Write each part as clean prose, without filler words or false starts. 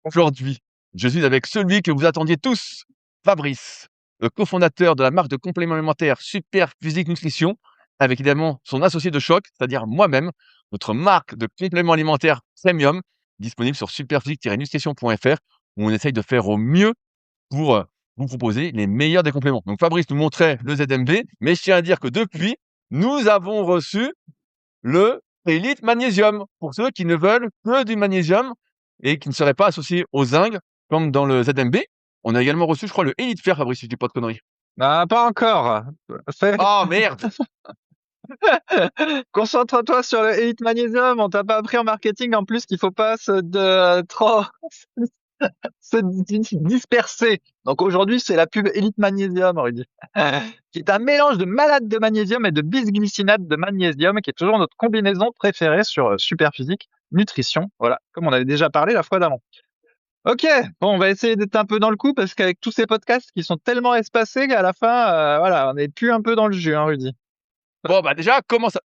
Aujourd'hui, je suis avec celui que vous attendiez tous, Fabrice, le cofondateur de la marque de compléments alimentaires Super Physique Nutrition, avec également son associé de choc, c'est-à-dire moi-même, notre marque de compléments alimentaires premium, disponible sur superphysique-nutrition.fr, où on essaye de faire au mieux pour vous proposer les meilleurs des compléments. Donc Fabrice nous montrait le ZMB, mais je tiens à dire que depuis, nous avons reçu le Elite Magnésium, pour ceux qui ne veulent que du magnésium et qui ne seraient pas associés au zinc, comme dans le ZMB. On a également reçu, je crois, le Elite Fer, Fabrice, si je dis pas de conneries. Ah, pas encore. Fais- Oh merde! Concentre-toi sur le Elite Magnesium. On t'a pas appris en marketing en plus qu'il faut pas trop se disperser. Donc aujourd'hui, c'est la pub Elite Magnesium, Rudy, qui est un mélange de malade de magnésium et de bisglycinate de magnésium, qui est toujours notre combinaison préférée sur Superphysique Nutrition. Voilà, comme on avait déjà parlé la fois d'avant. Ok, bon, on va essayer d'être un peu dans le coup parce qu'avec tous ces podcasts qui sont tellement espacés qu'à la fin, voilà, on est plus un peu dans le jus, hein, Rudy. Bon, bah déjà,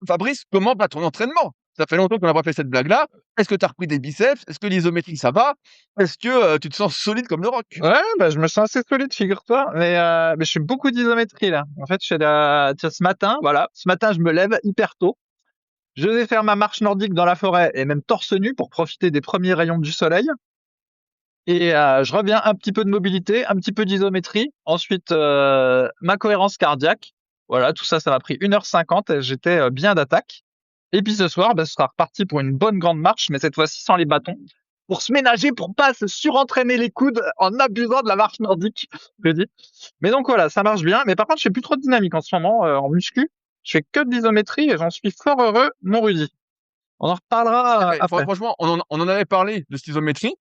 Fabrice, comment va ton entraînement? Ça fait longtemps qu'on n'a pas fait cette blague-là. Est-ce que tu as repris des biceps? Est-ce que l'isométrie, ça va? Est-ce que tu te sens solide comme le roc? Ouais, bah, je me sens assez solide, figure-toi, mais je fais beaucoup d'isométrie là. En fait, tiens, ce matin, voilà, ce matin, je me lève hyper tôt. Je vais faire ma marche nordique dans la forêt et même torse nu pour profiter des premiers rayons du soleil. Et je reviens un petit peu de mobilité, un petit peu d'isométrie. Ensuite, ma cohérence cardiaque. Voilà, tout ça, ça m'a pris 1h50 et j'étais bien d'attaque. Et puis ce soir, bah, ce sera reparti pour une bonne grande marche, mais cette fois-ci sans les bâtons, pour se ménager, pour pas se surentraîner les coudes en abusant de la marche nordique, je dis. Mais donc voilà, ça marche bien. Mais par contre, je fais plus trop de dynamique en ce moment en muscu. Je fais que de l'isométrie et j'en suis fort heureux, mon Rudy. On en Ah, reparlera mais après. franchement, on en avait parlé de cette isométrie.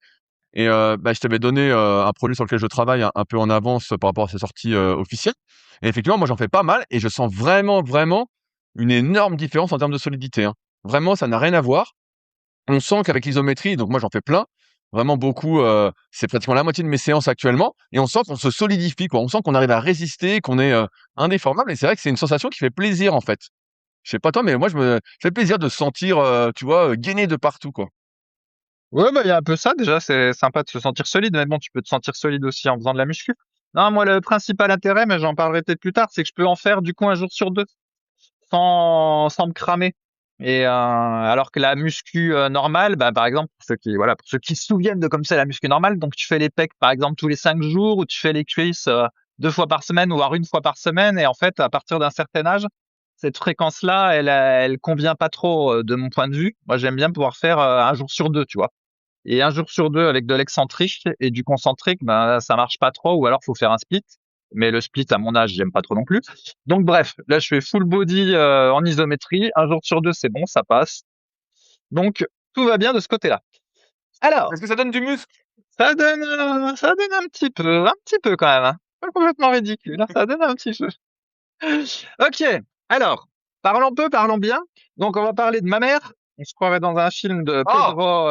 Et bah, je t'avais donné un produit sur lequel je travaille un peu en avance par rapport à ses sorties officielles. Et effectivement, moi, j'en fais pas mal et je sens vraiment, vraiment une énorme différence en termes de solidité, hein. Vraiment, ça n'a rien à voir. On sent qu'avec l'isométrie, donc moi, j'en fais plein, vraiment beaucoup, c'est pratiquement la moitié de mes séances actuellement et on sent qu'on se solidifie, quoi. On sent qu'on arrive à résister, qu'on est indéformable et c'est vrai que c'est une sensation qui fait plaisir, en fait. Je sais pas toi, mais moi, je me fait plaisir de se sentir, tu vois, gainé de partout, quoi. Ouais, bah, il y a un peu ça. Déjà, c'est sympa de se sentir solide, mais bon, tu peux te sentir solide aussi en faisant de la muscu. Non, moi, le principal intérêt, mais j'en parlerai peut-être plus tard, c'est que je peux en faire, du coup, un jour sur deux, sans me cramer. Et, alors que la muscu normale, bah, par exemple, voilà, pour ceux qui se souviennent de comme c'est la muscu normale, donc tu fais les pecs, par exemple, tous les 5 jours, ou tu fais les cuisses 2 fois par semaine, ou voire 1 fois par semaine. Et en fait, à partir d'un certain âge, cette fréquence-là, elle convient pas trop de mon point de vue. Moi, j'aime bien pouvoir faire un jour sur deux, tu vois. Et un jour sur deux avec de l'excentrique et du concentrique, ben ça marche pas trop, ou alors faut faire un split. Mais le split à mon âge, j'aime pas trop non plus. Donc bref, là je fais full body en isométrie. Un jour sur deux, c'est bon, ça passe. Donc tout va bien de ce côté-là. Alors, Est-ce que ça donne du muscle? ça donne un petit peu quand même, hein. Pas complètement ridicule, hein, ça donne un petit peu. Ok, alors, parlons peu, parlons bien. Donc, on va parler de ma mère. On se croirait dans un film de Ah! Pedro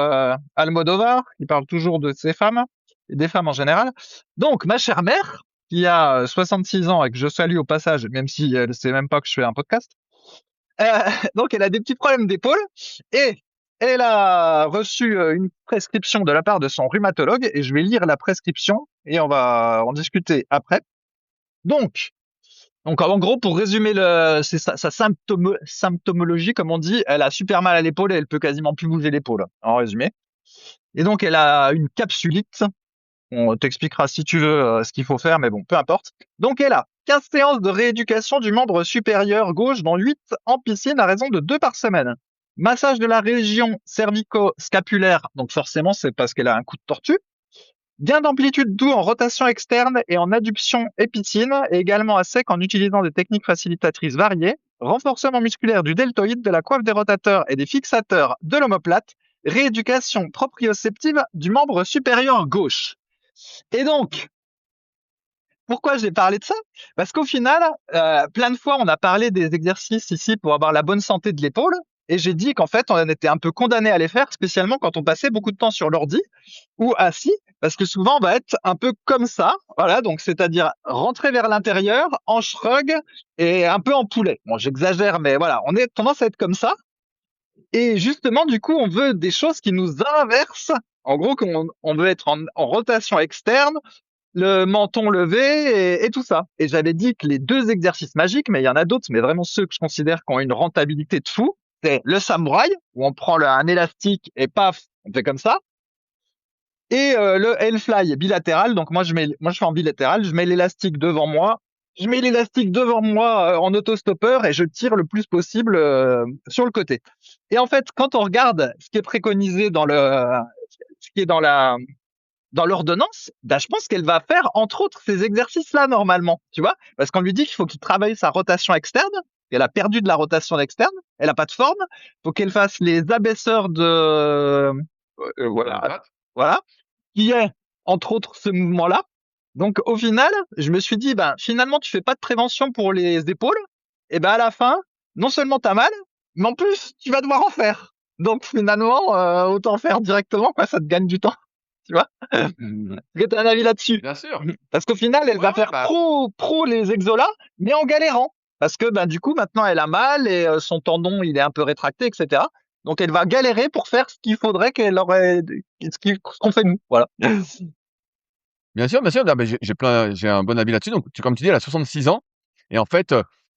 Almodovar, qui parle toujours de ses femmes, et des femmes en général. Donc, ma chère mère, qui a 66 ans et que je salue au passage, même si elle sait même pas que je fais un podcast. Euh, donc, elle a des petits problèmes d'épaule et elle a reçu une prescription de la part de son rhumatologue et je vais lire la prescription et on va en discuter après. Donc, en gros, pour résumer c'est sa symptomologie, comme on dit, elle a super mal à l'épaule et elle peut quasiment plus bouger l'épaule, en résumé. Et donc, elle a une capsulite. On t'expliquera si tu veux ce qu'il faut faire, mais bon, peu importe. Donc, elle a 15 séances de rééducation du membre supérieur gauche, dont 8 en piscine à raison de 2 par semaine. Massage de la région cervico-scapulaire, donc forcément, c'est parce qu'elle a un coup de tortue. Gain d'amplitude doux en rotation externe et en adduction épicine, et également à sec en utilisant des techniques facilitatrices variées. Renforcement musculaire du deltoïde, de la coiffe des rotateurs et des fixateurs de l'omoplate. Rééducation proprioceptive du membre supérieur gauche. Et donc, pourquoi j'ai parlé de ça? Parce qu'au final, plein de fois, on a parlé des exercices ici pour avoir la bonne santé de l'épaule. Et j'ai dit qu'en fait, on était un peu condamné à les faire, spécialement quand on passait beaucoup de temps sur l'ordi ou assis, parce que souvent, on va être un peu comme ça. Voilà, donc c'est-à-dire rentrer vers l'intérieur, en shrug et un peu en poulet. Bon, j'exagère, mais voilà, on est tendance à être comme ça. Et justement, du coup, on veut des choses qui nous inversent En gros, on veut être en rotation externe, le menton levé et tout ça. Et j'avais dit que les deux exercices magiques, mais il y en a d'autres, mais vraiment ceux que je considère qui ont une rentabilité de fou, c'est le samouraï, où on prend un élastique et paf, on fait comme ça. Et le Hellfly bilatéral, donc moi je fais en bilatéral, je mets l'élastique devant moi, en autostoppeur et je tire le plus possible sur le côté. Et en fait, quand on regarde ce qui est préconisé ce qui est dans l'ordonnance, bah, je pense qu'elle va faire entre autres ces exercices-là normalement, tu vois, parce qu'on lui dit qu'il faut qu'il travaille sa rotation externe. Elle a perdu de la rotation externe, elle a pas de forme. Faut qu'elle fasse les abaisseurs voilà, voilà, qui est entre autres ce mouvement-là. Donc au final, je me suis dit, ben finalement tu fais pas de prévention pour les épaules, et ben à la fin, non seulement t'as mal, mais en plus tu vas devoir en faire. Donc finalement, autant faire directement, quoi, ça te gagne du temps, tu vois. Est-ce que t'as un avis là-dessus? Bien sûr. Parce qu'au final, elle Ouais, va ouais, faire bah, pro les exolas, mais en galérant. Parce que ben du coup maintenant elle a mal et son tendon il est un peu rétracté, etc. Donc elle va galérer pour faire ce qu'il faudrait qu'elle aurait, ce qu'on fait nous. Voilà. bien sûr. Non, mais j'ai un bon avis là-dessus. Donc, comme tu dis, elle a 66 ans. Et en fait,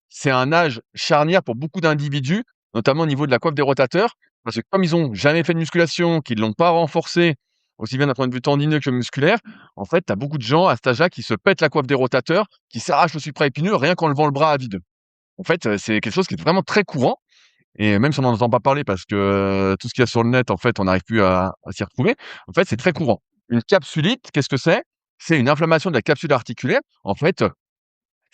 c'est un âge charnière pour beaucoup d'individus, notamment au niveau de la coiffe des rotateurs. Parce que comme ils ont jamais fait de musculation, qu'ils l'ont pas renforcé, aussi bien d'un point de vue tendineux que musculaire, en fait, tu as beaucoup de gens à cet âge-là qui se pètent la coiffe des rotateurs, qui s'arrachent le supraépineux rien qu'en levant le bras à vide. En fait, c'est quelque chose qui est vraiment très courant. Et même si on n'en entend pas parler parce que tout ce qu'il y a sur le net, en fait, on n'arrive plus à s'y retrouver. En fait, c'est très courant. Une capsulite, qu'est-ce que c'est? C'est une inflammation de la capsule articulaire. En fait,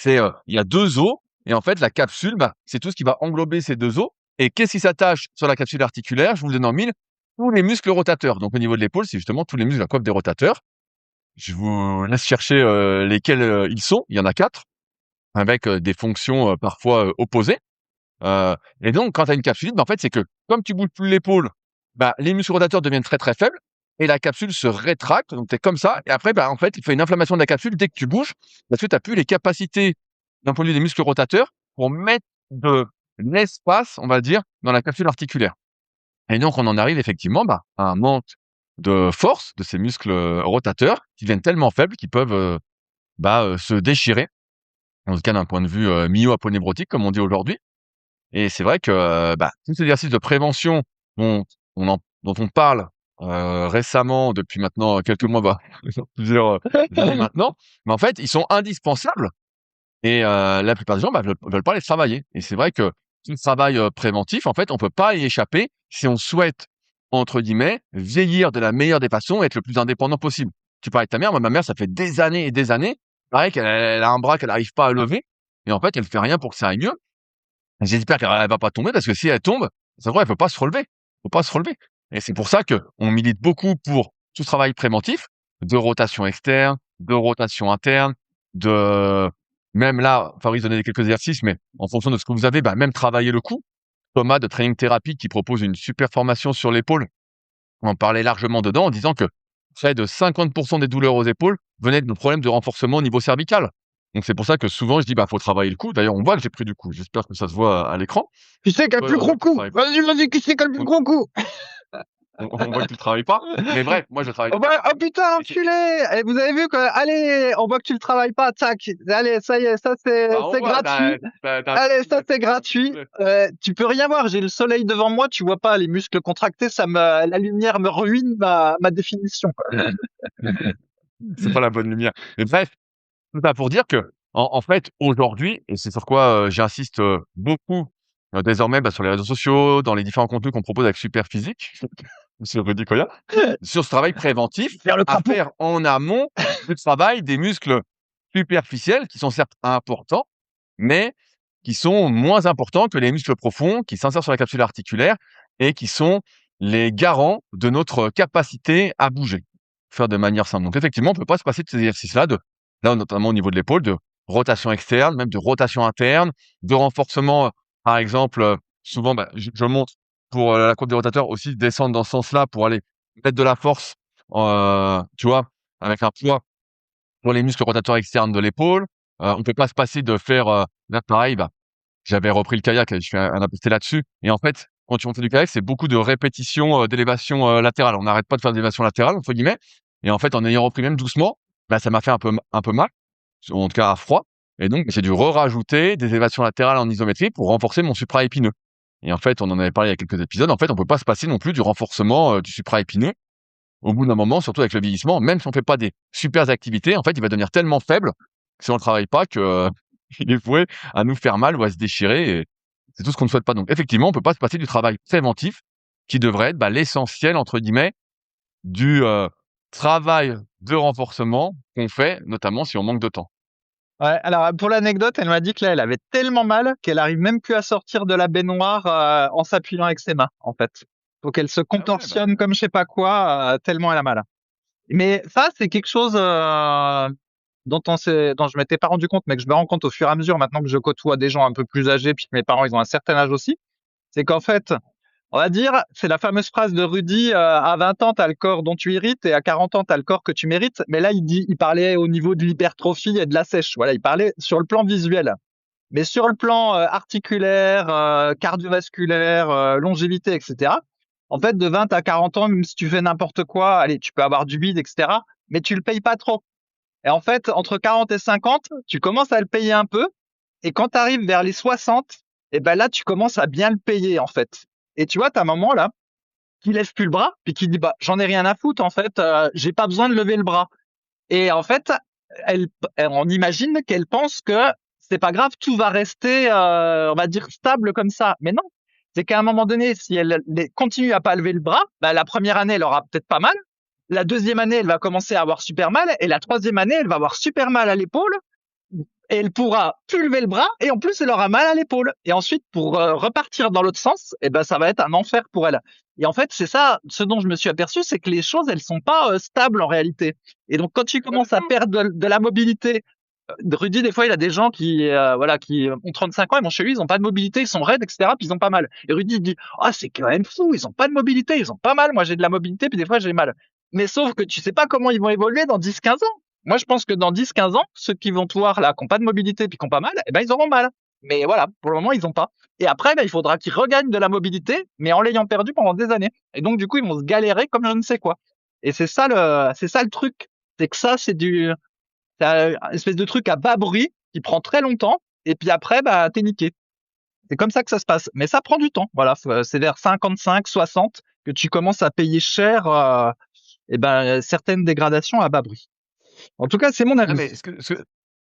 il y a 2 os et en fait, la capsule, bah, c'est tout ce qui va englober ces 2 os. Et qu'est-ce qui s'attache sur la capsule articulaire? Je vous le donne en mille, tous les muscles rotateurs. Donc au niveau de l'épaule, c'est justement tous les muscles de la coiffe des rotateurs. Je vous laisse chercher, lesquels, ils sont. Il y en a 4 avec, des fonctions, parfois, opposées. Et donc, quand tu as une capsulite, bah, en fait, c'est que comme tu bouges plus l'épaule, bah, les muscles rotateurs deviennent très, très faibles et la capsule se rétracte. Donc, tu es comme ça. Et après, bah, en fait, il fait une inflammation de la capsule dès que tu bouges parce que tu as plus les capacités d'un point de vue des muscles rotateurs pour mettre de l'espace, on va dire, dans la capsule articulaire. Et donc, on en arrive effectivement bah, à un manque de force de ces muscles rotateurs qui deviennent tellement faibles qu'ils peuvent se déchirer, en tout cas d'un point de vue myo-aponébrotique, comme on dit aujourd'hui. Et c'est vrai que, tous ces exercices de prévention dont dont on parle, récemment depuis maintenant quelques mois, bah, plusieurs, années maintenant, mais en fait, ils sont indispensables et la plupart des gens, bah, veulent pas les travailler et c'est vrai que tout le travail, préventif, en fait, on peut pas y échapper si on souhaite, entre guillemets, «vieillir de la meilleure des façons» et être le plus indépendant possible. Tu parlais de ta mère, moi, ma mère, ça fait des années et des années, pareil qu'elle a un bras qu'elle arrive pas à lever et en fait, elle fait rien pour que ça aille mieux. J'espère qu'elle va pas tomber parce que si elle tombe, ça se voit, elle peut pas se relever. Faut pas se relever et c'est pour ça qu'on milite beaucoup pour tout ce travail préventif de rotation externe, de rotation interne, de même là, Fabrice donnait quelques exercices, mais en fonction de ce que vous avez, bah, même travailler le cou. Thomas de Training Therapy qui propose une super formation sur l'épaule, en parlait largement dedans en disant que près de 50% des douleurs aux épaules venaient de nos problèmes de renforcement au niveau cervical. Donc c'est pour ça que souvent je dis: «Bah, faut travailler le cou». D'ailleurs, on voit que j'ai pris du coup. J'espère que ça se voit à l'écran. Qui c'est qui a le plus gros Tu coup? travailles Vas-y, qui c'est qui a le plus on gros coup? on voit que tu le travailles pas. Mais bref, moi je travaille Oh bah, oh putain, et c'est enculé! Eh, vous avez vu que, allez, on voit que tu le travailles pas, tac. Allez, ça y est, ça bah, on c'est voit, gratuit. tu Allez, ça c'est gratuit. Tu peux rien voir, j'ai le soleil devant moi, tu vois pas les muscles contractés, la lumière me ruine ma définition, quoi. c'est pas la bonne lumière. Mais bref, tout ça pour dire que en fait, aujourd'hui et c'est sur quoi, j'insiste, beaucoup, désormais, bah, sur les réseaux sociaux, dans les différents contenus qu'on propose avec Superphysique, sur Rudy Koya, sur ce travail préventif Vers le à crapaud. faire en amont du travail des muscles superficiels qui sont certes importants, mais qui sont moins importants que les muscles profonds qui s'insèrent sur la capsule articulaire et qui sont les garants de notre capacité à bouger, faire de manière simple. Donc effectivement, on peut pas se passer de ces exercices-là, là, notamment au niveau de l'épaule, de rotation externe, même de rotation interne, de renforcement, par exemple, souvent, bah, je montre pour, la courbe des rotateurs aussi descendre dans ce sens-là pour aller mettre de la force, tu vois? Avec un poids pour les muscles rotateurs externes de l'épaule. On peut pas se passer de faire, là pareil, bah, j'avais repris le kayak et je fais un aparté là-dessus et en fait, quand tu montes du kayak, c'est beaucoup de répétitions, d'élévation, latérale. On n'arrête pas de faire d'élévation latérale, entre guillemets. Et en fait, en ayant repris même doucement, bah, ça m'a fait un peu mal, en tout cas à froid. Et donc, j'ai dû rajouter des élévations latérales en isométrie pour renforcer mon supra-épineux. Et en fait, on en avait parlé il y a quelques épisodes. En fait, on peut pas se passer non plus du renforcement, du supra-épineux. Au bout d'un moment, surtout avec le vieillissement, même si on fait pas des super activités, en fait, il va devenir tellement faible que si on le travaille pas que il est voué à nous faire mal ou à se déchirer et c'est tout ce qu'on ne souhaite pas. Donc effectivement, on peut pas se passer du travail préventif qui devrait être, bah, «l'essentiel» entre guillemets du, travail de renforcement qu'on fait, notamment si on manque de temps. Ouais, alors pour l'anecdote, elle m'a dit que là, elle avait tellement mal qu'elle arrive même plus à sortir de la baignoire en s'appuyant avec ses mains, en fait. Faut qu'elle se Ah ouais, bah, contorsionne comme je sais pas quoi, tellement elle a mal. Mais ça, c'est quelque chose dont je m'étais pas rendu compte, mais que je me rends compte au fur et à mesure maintenant que je côtoie des gens un peu plus âgés, puis que mes parents ils ont un certain âge aussi. C'est qu'en fait, on va dire, c'est la fameuse phrase de Rudy, à 20 ans, t'as le corps dont tu hérites et à 40 ans, t'as le corps que tu mérites. Mais là, il parlait au niveau de l'hypertrophie et de la sèche. Voilà, il parlait sur le plan visuel. Mais sur le plan articulaire, cardiovasculaire, longévité, etc., en fait, de 20 à 40 ans, même si tu fais n'importe quoi, allez, tu peux avoir du bide, etc., mais tu le payes pas trop. Et en fait, entre 40 et 50, tu commences à le payer un peu. Et quand tu arrives vers les 60, et ben là, tu commences à bien le payer, en fait. Et tu vois, ta maman, là, qui lève plus le bras, puis qui dit, bah, j'en ai rien à foutre, en fait, j'ai pas besoin de lever le bras. Et en fait, elle, on imagine qu'elle pense que c'est pas grave, tout va rester, on va dire, stable comme ça. Mais non. C'est qu'à un moment donné, si elle continue à pas lever le bras, bah, la première année, elle aura peut-être pas mal. La deuxième année, elle va commencer à avoir super mal. Et la troisième année, elle va avoir super mal à l'épaule et elle pourra plus lever le bras et en plus elle aura mal à l'épaule. Et ensuite pour repartir dans l'autre sens, eh ben ça va être un enfer pour elle. Et en fait, c'est ça ce dont je me suis aperçu, c'est que les choses elles sont pas stables en réalité. Et donc quand tu commences à perdre de la mobilité, Rudy des fois il a des gens qui voilà qui ont 35 ans, ils vont chez lui, ils ont pas de mobilité, ils sont raides etc. Puis ils ont pas mal. Et Rudy il dit ah c'est quand même fou, ils ont pas de mobilité, ils ont pas mal. Moi j'ai de la mobilité puis des fois j'ai mal. Mais sauf que tu sais pas comment ils vont évoluer dans 10-15 ans. Moi, je pense que dans 10-15 ans, ceux qui vont te voir là, qui n'ont pas de mobilité puis qui n'ont pas mal, eh ben, ils auront mal. Mais voilà, pour le moment, ils n'ont pas. Et après, ben, il faudra qu'ils regagnent de la mobilité, mais en l'ayant perdu pendant des années. Et donc, du coup, ils vont se galérer comme je ne sais quoi. Et c'est ça le truc. C'est que ça, c'est une espèce de truc à bas bruit qui prend très longtemps. Et puis après, bah, t'es niqué. C'est comme ça que ça se passe. Mais ça prend du temps. Voilà. C'est vers 55, 60 que tu commences à payer cher, et ben, certaines dégradations à bas bruit. En tout cas, c'est mon Non, avis. mais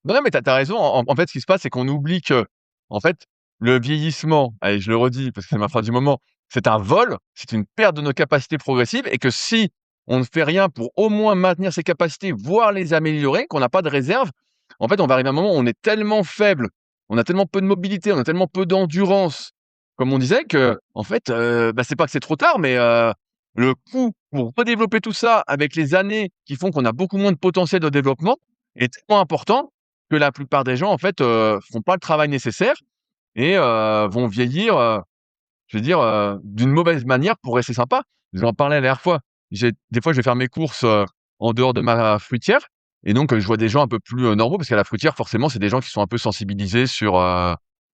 non, mais t'as raison. En fait, ce qui se passe, c'est qu'on oublie que, en fait, le vieillissement, allez, je le redis parce que c'est ma phrase du moment, c'est un vol, c'est une perte de nos capacités progressives et que si on ne fait rien pour au moins maintenir ces capacités, voire les améliorer, qu'on n'a pas de réserve, en fait, on va arriver à un moment où on est tellement faible, on a tellement peu de mobilité, on a tellement peu d'endurance, comme on disait, que, en fait, bah, c'est pas que c'est trop tard, mais le coût pour redévelopper tout ça avec les années qui font qu'on a beaucoup moins de potentiel de développement est tellement important que la plupart des gens, en fait, font pas le travail nécessaire et vont vieillir, je veux dire, d'une mauvaise manière pour rester sympa. J'en parlais la dernière fois. Des fois, je vais faire mes courses, en dehors de ma fruitière et donc je vois des gens un peu plus, normaux parce qu'à la fruitière, forcément, c'est des gens qui sont un peu sensibilisés sur,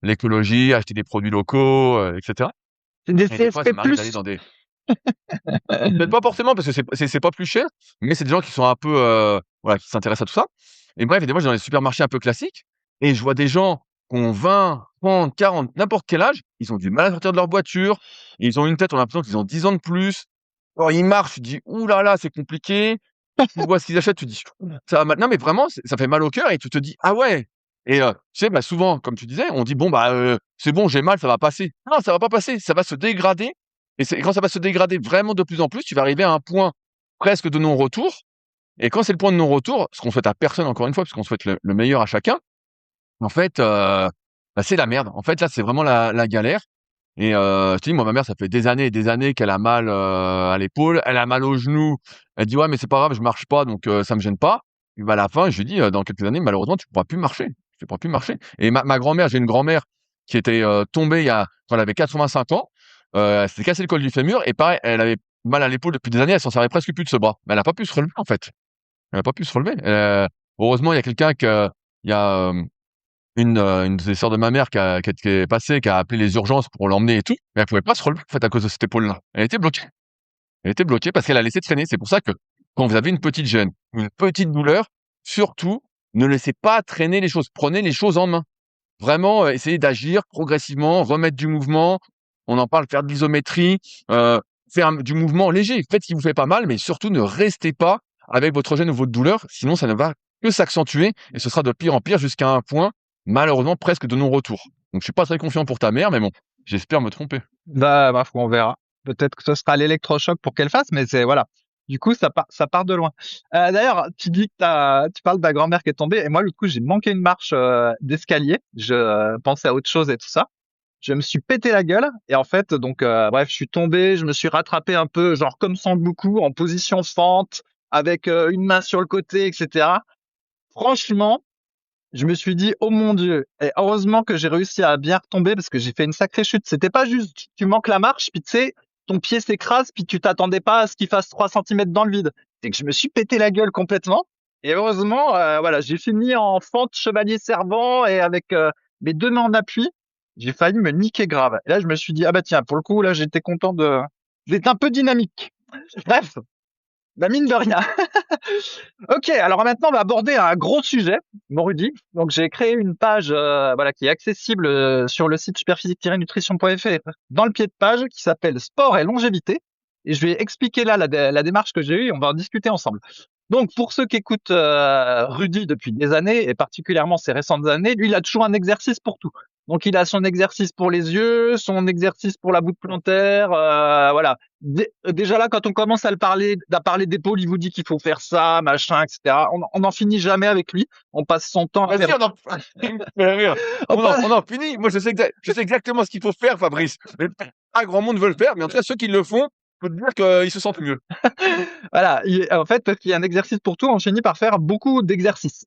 l'écologie, acheter des produits locaux, et cetera C'est des et des fois, ça m'arrive d'aller CSP+. dans des peut-être pas forcément parce que c'est pas plus cher, mais c'est des gens qui sont un peu, voilà, qui s'intéressent à tout ça et bref et des fois, je vais dans les supermarchés un peu classiques et je vois des gens qui ont 20, 30, 40, n'importe quel âge, ils ont du mal à sortir de leur voiture, ils ont une tête, on a l'impression qu'ils ont 10 ans de plus. Alors ils marchent, tu te dis: «Ouh là là, c'est compliqué». Tu vois ce qu'ils achètent, tu te dis: «Ça va mal». Non mais vraiment, ça fait mal au cœur et tu te dis: «Ah ouais» et tu sais, bah, souvent, comme tu disais, on dit: «Bon, bah, c'est bon, j'ai mal, ça va passer». Non, ça va pas passer, ça va se dégrader et c'est quand ça va se dégrader vraiment de plus en plus, tu vas arriver à un point presque de non-retour et quand c'est le point de non-retour, ce qu'on souhaite à personne encore une fois, parce qu'on souhaite le meilleur à chacun, en fait, bah, c'est la merde. En fait, là, c'est vraiment la galère et je te dis, moi, ma mère, ça fait des années et des années qu'elle a mal, à l'épaule, elle a mal au genou. Elle dit: «Ouais, mais c'est pas grave, je marche pas donc ça me gêne pas». Et bah, à la fin, je lui dis: «Dans quelques années, malheureusement, tu pourras plus marcher. Tu pourras plus marcher» et ma grand-mère, j'ai une grand-mère qui était, tombée quand elle avait 85 ans, elle s'était cassé le col du fémur et pareil, elle avait mal à l'épaule depuis des années, elle s'en servait presque plus de ce bras. Mais elle a pas pu se relever, en fait. Elle a pas pu se relever. Heureusement, il y a quelqu'un que il y a, une des sœurs de ma mère qui était passée, qui a appelé les urgences pour l'emmener et tout, mais elle pouvait pas se relever, en fait, à cause de cette épaule-là. Elle était bloquée. Elle était bloquée parce qu'elle a laissé traîner. C'est pour ça que quand vous avez une petite gêne ou une petite douleur, surtout, ne laissez pas traîner les choses. Prenez les choses en main. Vraiment, essayez d'agir progressivement, remettre du mouvement. On en parle, faire de l'isométrie, faire du mouvement léger. Faites ce qui vous fait pas mal, mais surtout ne restez pas avec votre gêne ou votre douleur, sinon ça ne va que s'accentuer et ce sera de pire en pire jusqu'à un point, malheureusement, presque de non-retour. Donc je suis pas très confiant pour ta mère, mais bon, j'espère me tromper. Bah, ma foi, on verra. Peut-être que ce sera l'électrochoc pour qu'elle fasse, mais c'est voilà. Du coup, ça part de loin. D'ailleurs, tu dis que tu parles de ta grand-mère qui est tombée, et moi, le coup, j'ai manqué une marche d'escalier. Je pensais à autre chose et tout ça. Je me suis pété la gueule, et en fait, donc, bref, je suis tombé, je me suis rattrapé un peu, genre comme Sangoku, en position fente, avec une main sur le côté, etc. Franchement, je me suis dit, oh mon Dieu, et heureusement que j'ai réussi à bien retomber parce que j'ai fait une sacrée chute. C'était pas juste, tu manques la marche, puis tu sais, ton pied s'écrase, puis tu t'attendais pas à ce qu'il fasse 3 centimètres dans le vide. C'est que je me suis pété la gueule complètement. Et heureusement, voilà, j'ai fini en fente chevalier servant et avec mes deux mains en appui, j'ai failli me niquer grave. Et là, je me suis dit, ah bah tiens, pour le coup, là, j'étais content j'étais un peu dynamique. Bref, bah mine de rien. Ok, alors maintenant on va aborder un gros sujet, mon Rudy. Donc j'ai créé une page voilà, qui est accessible sur le site superphysique-nutrition.fr dans le pied de page qui s'appelle Sport et longévité. Et je vais expliquer là la démarche que j'ai eue et on va en discuter ensemble. Donc pour ceux qui écoutent Rudy depuis des années et particulièrement ces récentes années, lui il a toujours un exercice pour tout. Donc il a son exercice pour les yeux, son exercice pour la voûte plantaire, voilà. Déjà là, quand on commence à parler d'épaule, il vous dit qu'il faut faire ça, machin, etc. On n'en finit jamais avec lui. On passe son temps à Vas-y, faire. on en il me fait rire. On On passe- en finit. Moi, je sais exactement ce qu'il faut faire, Fabrice. Mais pas grand monde veut le faire, mais en tout cas, ceux qui le font, je peux te dire qu'ils se sentent mieux. Voilà. En fait, parce qu'il y a un exercice pour tout, on finit par faire beaucoup d'exercices.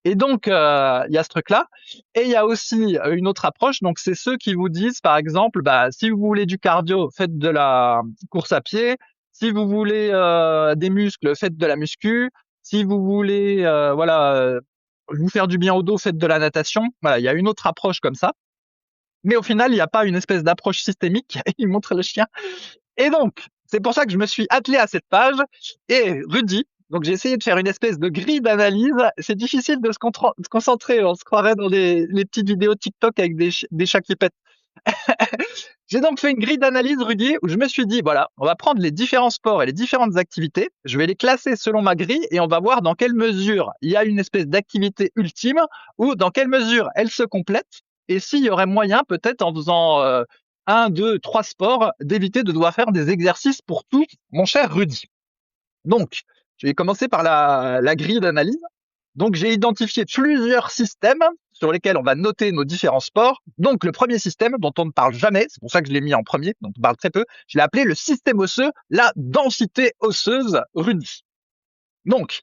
Et donc, il y a ce truc-là. Et il y a aussi une autre approche. Donc, c'est ceux qui vous disent, par exemple, bah, si vous voulez du cardio, faites de la course à pied. Si vous voulez des muscles, faites de la muscu. Si vous voulez, voilà, vous faire du bien au dos, faites de la natation. Voilà, il y a une autre approche comme ça. Mais au final, il n'y a pas une espèce d'approche systémique. Il montre le chien. Et donc, c'est pour ça que je me suis attelé à cette page. Et Rudy, donc j'ai essayé de faire une espèce de grille d'analyse. C'est difficile de se concentrer. On se croirait dans les petites vidéos TikTok avec des chats qui pètent. J'ai donc fait une grille d'analyse, Rudy, où je me suis dit, voilà, on va prendre les différents sports et les différentes activités. Je vais les classer selon ma grille et on va voir dans quelle mesure il y a une espèce d'activité ultime ou dans quelle mesure elle se complète. Et s'il y aurait moyen, peut-être en faisant un, deux, trois sports, d'éviter de devoir faire des exercices pour tout, mon cher Rudy. Donc, je vais commencer par la grille d'analyse. Donc, j'ai identifié plusieurs systèmes sur lesquels on va noter nos différents sports. Donc, le premier système dont on ne parle jamais, c'est pour ça que je l'ai mis en premier, dont on parle très peu, je l'ai appelé le système osseux, la densité osseuse Rudy. Donc,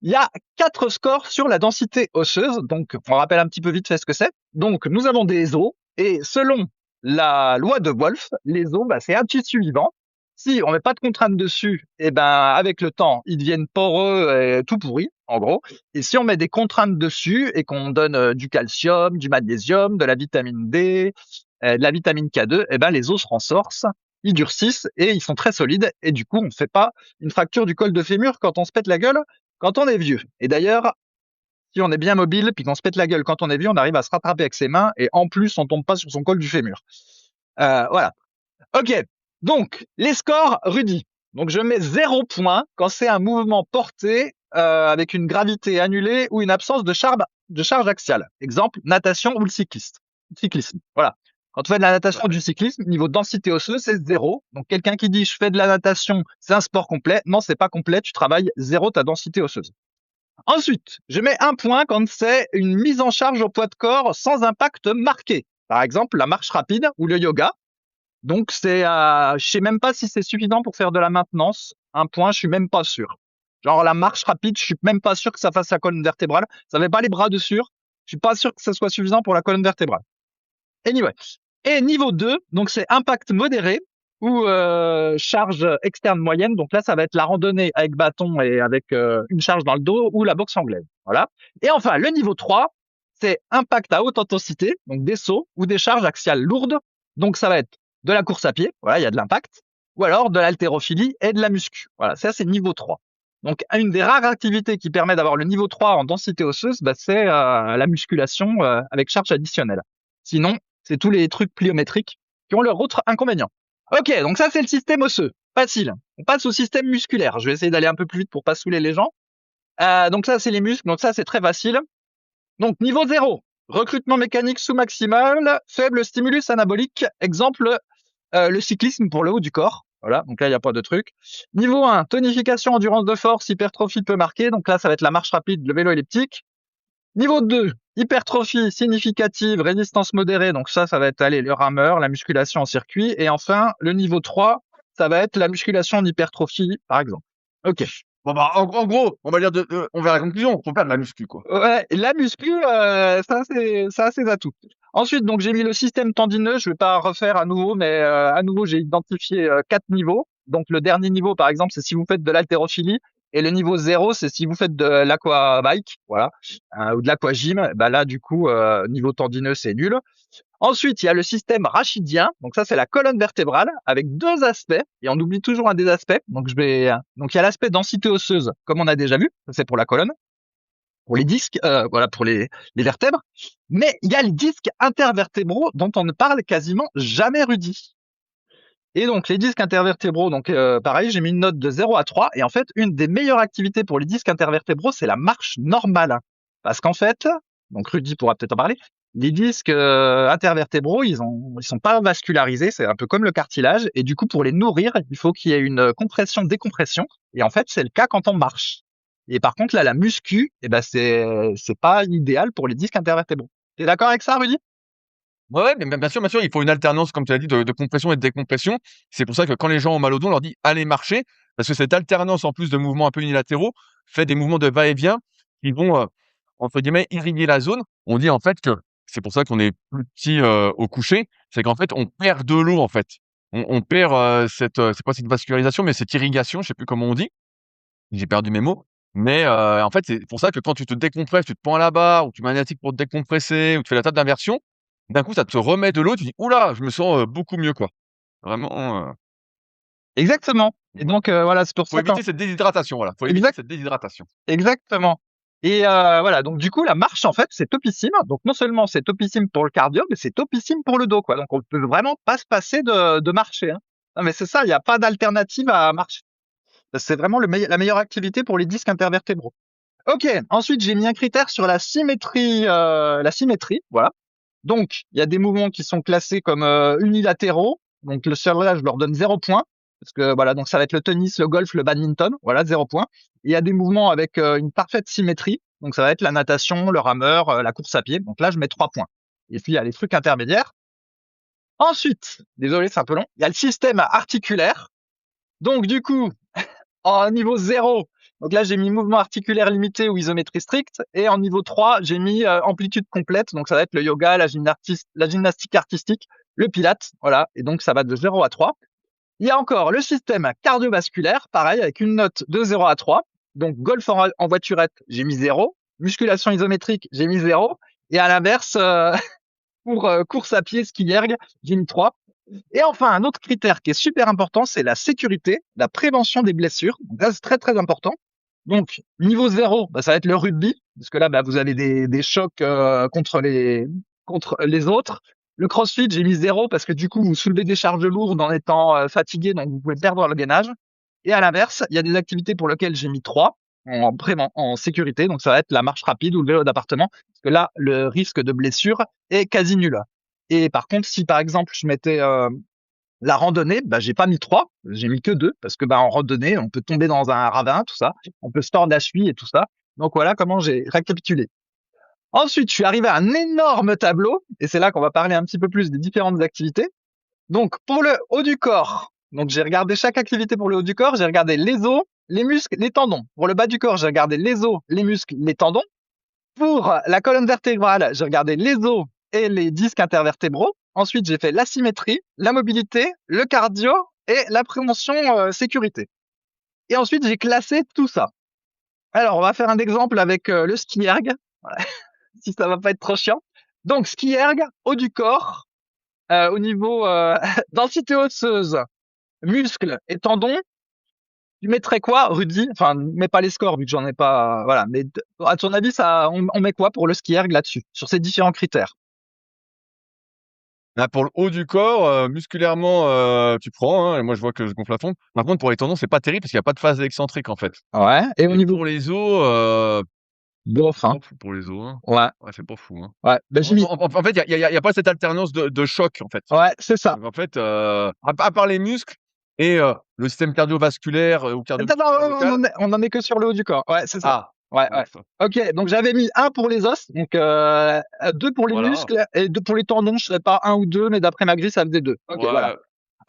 il y a 4 scores sur la densité osseuse. Donc, on rappelle un petit peu vite fait ce que c'est. Donc, nous avons des os, et selon la loi de Wolff, les os, bah, c'est un tissu vivant. Si on met pas de contrainte dessus, et ben avec le temps, ils deviennent poreux et tout pourris, en gros. Et si on met des contraintes dessus et qu'on donne du calcium, du magnésium, de la vitamine D, de la vitamine K2, et ben les os se renforcent, ils durcissent et ils sont très solides. Et du coup, on ne fait pas une fracture du col de fémur quand on se pète la gueule quand on est vieux. Et d'ailleurs, si on est bien mobile puis qu'on se pète la gueule quand on est vieux, on arrive à se rattraper avec ses mains et en plus, on tombe pas sur son col du fémur. Voilà. Ok. Donc, les scores, Rudy. Donc, je mets 0 point quand c'est un mouvement porté avec une gravité annulée ou une absence de charge axiale. Exemple, natation ou le cyclisme. Voilà. Quand tu fais de la natation ou du cyclisme, niveau densité osseuse, c'est 0. Donc, quelqu'un qui dit je fais de la natation, c'est un sport complet. Non, c'est pas complet. Tu travailles 0 ta densité osseuse. Ensuite, je mets 1 point quand c'est une mise en charge au poids de corps sans impact marqué. Par exemple, la marche rapide ou le yoga. Donc je sais même pas si c'est suffisant pour faire de la maintenance. 1 point, je suis même pas sûr. Genre la marche rapide, je suis même pas sûr que ça fasse la colonne vertébrale. Ça met pas les bras dessus. Je suis pas sûr que ça soit suffisant pour la colonne vertébrale. Anyway. Et niveau 2, donc c'est impact modéré ou charge externe moyenne. Donc là, ça va être la randonnée avec bâton et avec une charge dans le dos ou la boxe anglaise. Voilà. Et enfin, le niveau 3, c'est impact à haute intensité, donc des sauts ou des charges axiales lourdes. Donc ça va être de la course à pied, voilà, il y a de l'impact, ou alors de l'haltérophilie et de la muscu. Voilà, ça c'est niveau 3. Donc une des rares activités qui permet d'avoir le niveau 3 en densité osseuse, c'est la musculation avec charge additionnelle. Sinon, c'est tous les trucs pliométriques qui ont leur autre inconvénient. Ok, donc ça c'est le système osseux. Facile. On passe au système musculaire. Je vais essayer d'aller un peu plus vite pour pas saouler les gens. Donc ça c'est les muscles, donc ça c'est très facile. Donc niveau 0, recrutement mécanique sous-maximal, faible stimulus anabolique, exemple le cyclisme pour le haut du corps. Voilà, donc là il n'y a pas de truc. Niveau 1, tonification, endurance de force, hypertrophie peu marquée, donc là ça va être la marche rapide, le vélo elliptique. Niveau 2, hypertrophie significative, résistance modérée, donc ça va être le rameur, la musculation en circuit. Et enfin, le niveau 3, ça va être la musculation en hypertrophie, par exemple. Ok. Bon, bah, en gros, on va dire on verra la conclusion. Faut faire de la muscu, quoi. Ouais, la muscu, ça a ses atouts. Ensuite, donc j'ai mis le système tendineux. Je vais pas refaire à nouveau, mais à nouveau j'ai identifié 4 niveaux. Donc le dernier niveau, par exemple, c'est si vous faites de l'haltérophilie, et le niveau 0, c'est si vous faites de l'aquabike, voilà, ou de l'aquagym. Bah là, du coup, niveau tendineux, c'est nul. Ensuite, il y a le système rachidien. Donc ça, c'est la colonne vertébrale avec 2 aspects. Et on oublie toujours un des aspects. Donc donc il y a l'aspect densité osseuse, comme on a déjà vu. C'est pour la colonne, pour les disques, voilà, pour les vertèbres. Mais il y a les disques intervertébraux dont on ne parle quasiment jamais, Rudy. Et donc les disques intervertébraux, donc pareil, j'ai mis une note de 0 à 3. Et en fait, une des meilleures activités pour les disques intervertébraux, c'est la marche normale. Parce qu'en fait, donc Rudy pourra peut-être en parler, les disques intervertébraux, ils sont pas vascularisés, c'est un peu comme le cartilage. Et du coup, pour les nourrir, il faut qu'il y ait une compression-décompression. Et en fait, c'est le cas quand on marche. Et par contre, là, la muscu, c'est pas idéal pour les disques intervertébraux. T'es d'accord avec ça, Rudy? Ouais, mais bien sûr, il faut une alternance, comme tu as dit, de compression et de décompression. C'est pour ça que quand les gens ont mal au dos, on leur dit allez marcher, parce que cette alternance, en plus de mouvements un peu unilatéraux, fait des mouvements de va-et-vient qui vont, entre guillemets, irriguer la zone. On dit en fait que c'est pour ça qu'on est plus petit au coucher, c'est qu'en fait, on perd de l'eau, en fait. On perd c'est pas cette vascularisation, mais cette irrigation, je sais plus comment on dit. J'ai perdu mes mots. Mais en fait, c'est pour ça que quand tu te décompresses, tu te prends à la barre ou tu mets un élastique pour te décompresser ou tu fais la table d'inversion, d'un coup, ça te remet de l'eau, tu dis: «Ouh là, je me sens, beaucoup mieux, quoi». Vraiment, Exactement. Et donc voilà, c'est pour faut ça éviter cette déshydratation, voilà. Faut éviter exact, cette déshydratation. exactement. Et voilà, donc du coup, la marche, en fait, c'est topissime. Donc non seulement c'est topissime pour le cardio, mais c'est topissime pour le dos, quoi. Donc on peut vraiment pas se passer de marcher, hein. Non, mais c'est ça, il n'y a pas d'alternative à marcher. C'est vraiment la meilleure activité pour les disques intervertébraux. Ok, ensuite j'ai mis un critère sur la symétrie, voilà. Donc il y a des mouvements qui sont classés comme unilatéraux. Donc là, je leur donne 0 point. Parce que voilà, donc ça va être le tennis, le golf, le badminton, voilà, 0 point. Il y a des mouvements avec une parfaite symétrie, donc ça va être la natation, le rameur, la course à pied, donc là je mets 3 points. Et puis il y a les trucs intermédiaires. Ensuite, désolé c'est un peu long, il y a le système articulaire. Donc du coup, en niveau 0, donc là j'ai mis mouvement articulaire limité ou isométrie stricte, et en niveau 3, j'ai mis amplitude complète, donc ça va être le yoga, la gymnastique artistique, le pilate, voilà, et donc ça va de 0 à 3. Il y a encore le système cardiovasculaire, pareil, avec une note de 0 à 3. Donc, golf en voiturette, j'ai mis 0. Musculation isométrique, j'ai mis 0. Et à l'inverse, pour course à pied, ski erg, j'ai mis 3. Et enfin, un autre critère qui est super important, c'est la sécurité, la prévention des blessures. Donc là, c'est très, très important. Donc, niveau 0, ça va être le rugby, parce que là, vous avez des chocs contre les autres. Le crossfit, j'ai mis 0 parce que du coup, vous soulevez des charges lourdes en étant fatigué, donc vous pouvez perdre le gainage. Et à l'inverse, il y a des activités pour lesquelles j'ai mis 3 en sécurité, donc ça va être la marche rapide ou le vélo d'appartement, parce que là, le risque de blessure est quasi nul. Et par contre, si par exemple, je mettais la randonnée, j'ai pas mis 3, j'ai mis que 2, parce que en randonnée, on peut tomber dans un ravin, tout ça, on peut se tordre la cheville et tout ça. Donc voilà comment j'ai récapitulé. Ensuite, je suis arrivé à un énorme tableau, et c'est là qu'on va parler un petit peu plus des différentes activités. Donc, pour le haut du corps, donc j'ai regardé chaque activité pour le haut du corps, j'ai regardé les os, les muscles, les tendons. Pour le bas du corps, j'ai regardé les os, les muscles, les tendons. Pour la colonne vertébrale, j'ai regardé les os et les disques intervertébraux. Ensuite, j'ai fait la symétrie, la mobilité, le cardio et la prévention sécurité. Et ensuite, j'ai classé tout ça. Alors, on va faire un exemple avec le ski erg. Voilà. si ça va pas être trop chiant. Donc, ski erg, haut du corps, au niveau densité osseuse, muscles et tendons. Tu mettrais quoi, Rudy? Enfin, mets pas les scores vu que j'en ai pas. Voilà. Mais à ton avis, on met quoi pour le ski erg là-dessus, sur ces différents critères? Là, pour le haut du corps, musculairement, tu prends, hein, et moi, je vois que je gonfle à fond. Par contre, pour les tendons, c'est pas terrible parce qu'il y a pas de phase excentrique, en fait. Ouais. Et au Et niveau pour les os, bof, c'est hein. pas fou pour les os, hein. Ouais. Ouais, c'est pas fou, hein. Ouais. Ben, j'ai mis. En fait, il y a pas cette alternance de choc, en fait. Ouais, c'est ça. Donc en fait, à part les muscles et le système cardiovasculaire, ou Attends, cardio-musculaire local. on en est que sur le haut du corps. Ouais, c'est ça. Ah! Ouais, ouais. Mince. Ok, donc j'avais mis un pour les os, donc 2 pour les Voilà. muscles et 2 pour les tendons. Je sais pas un ou deux, mais d'après ma grille, ça faisait 2. Ok, voilà.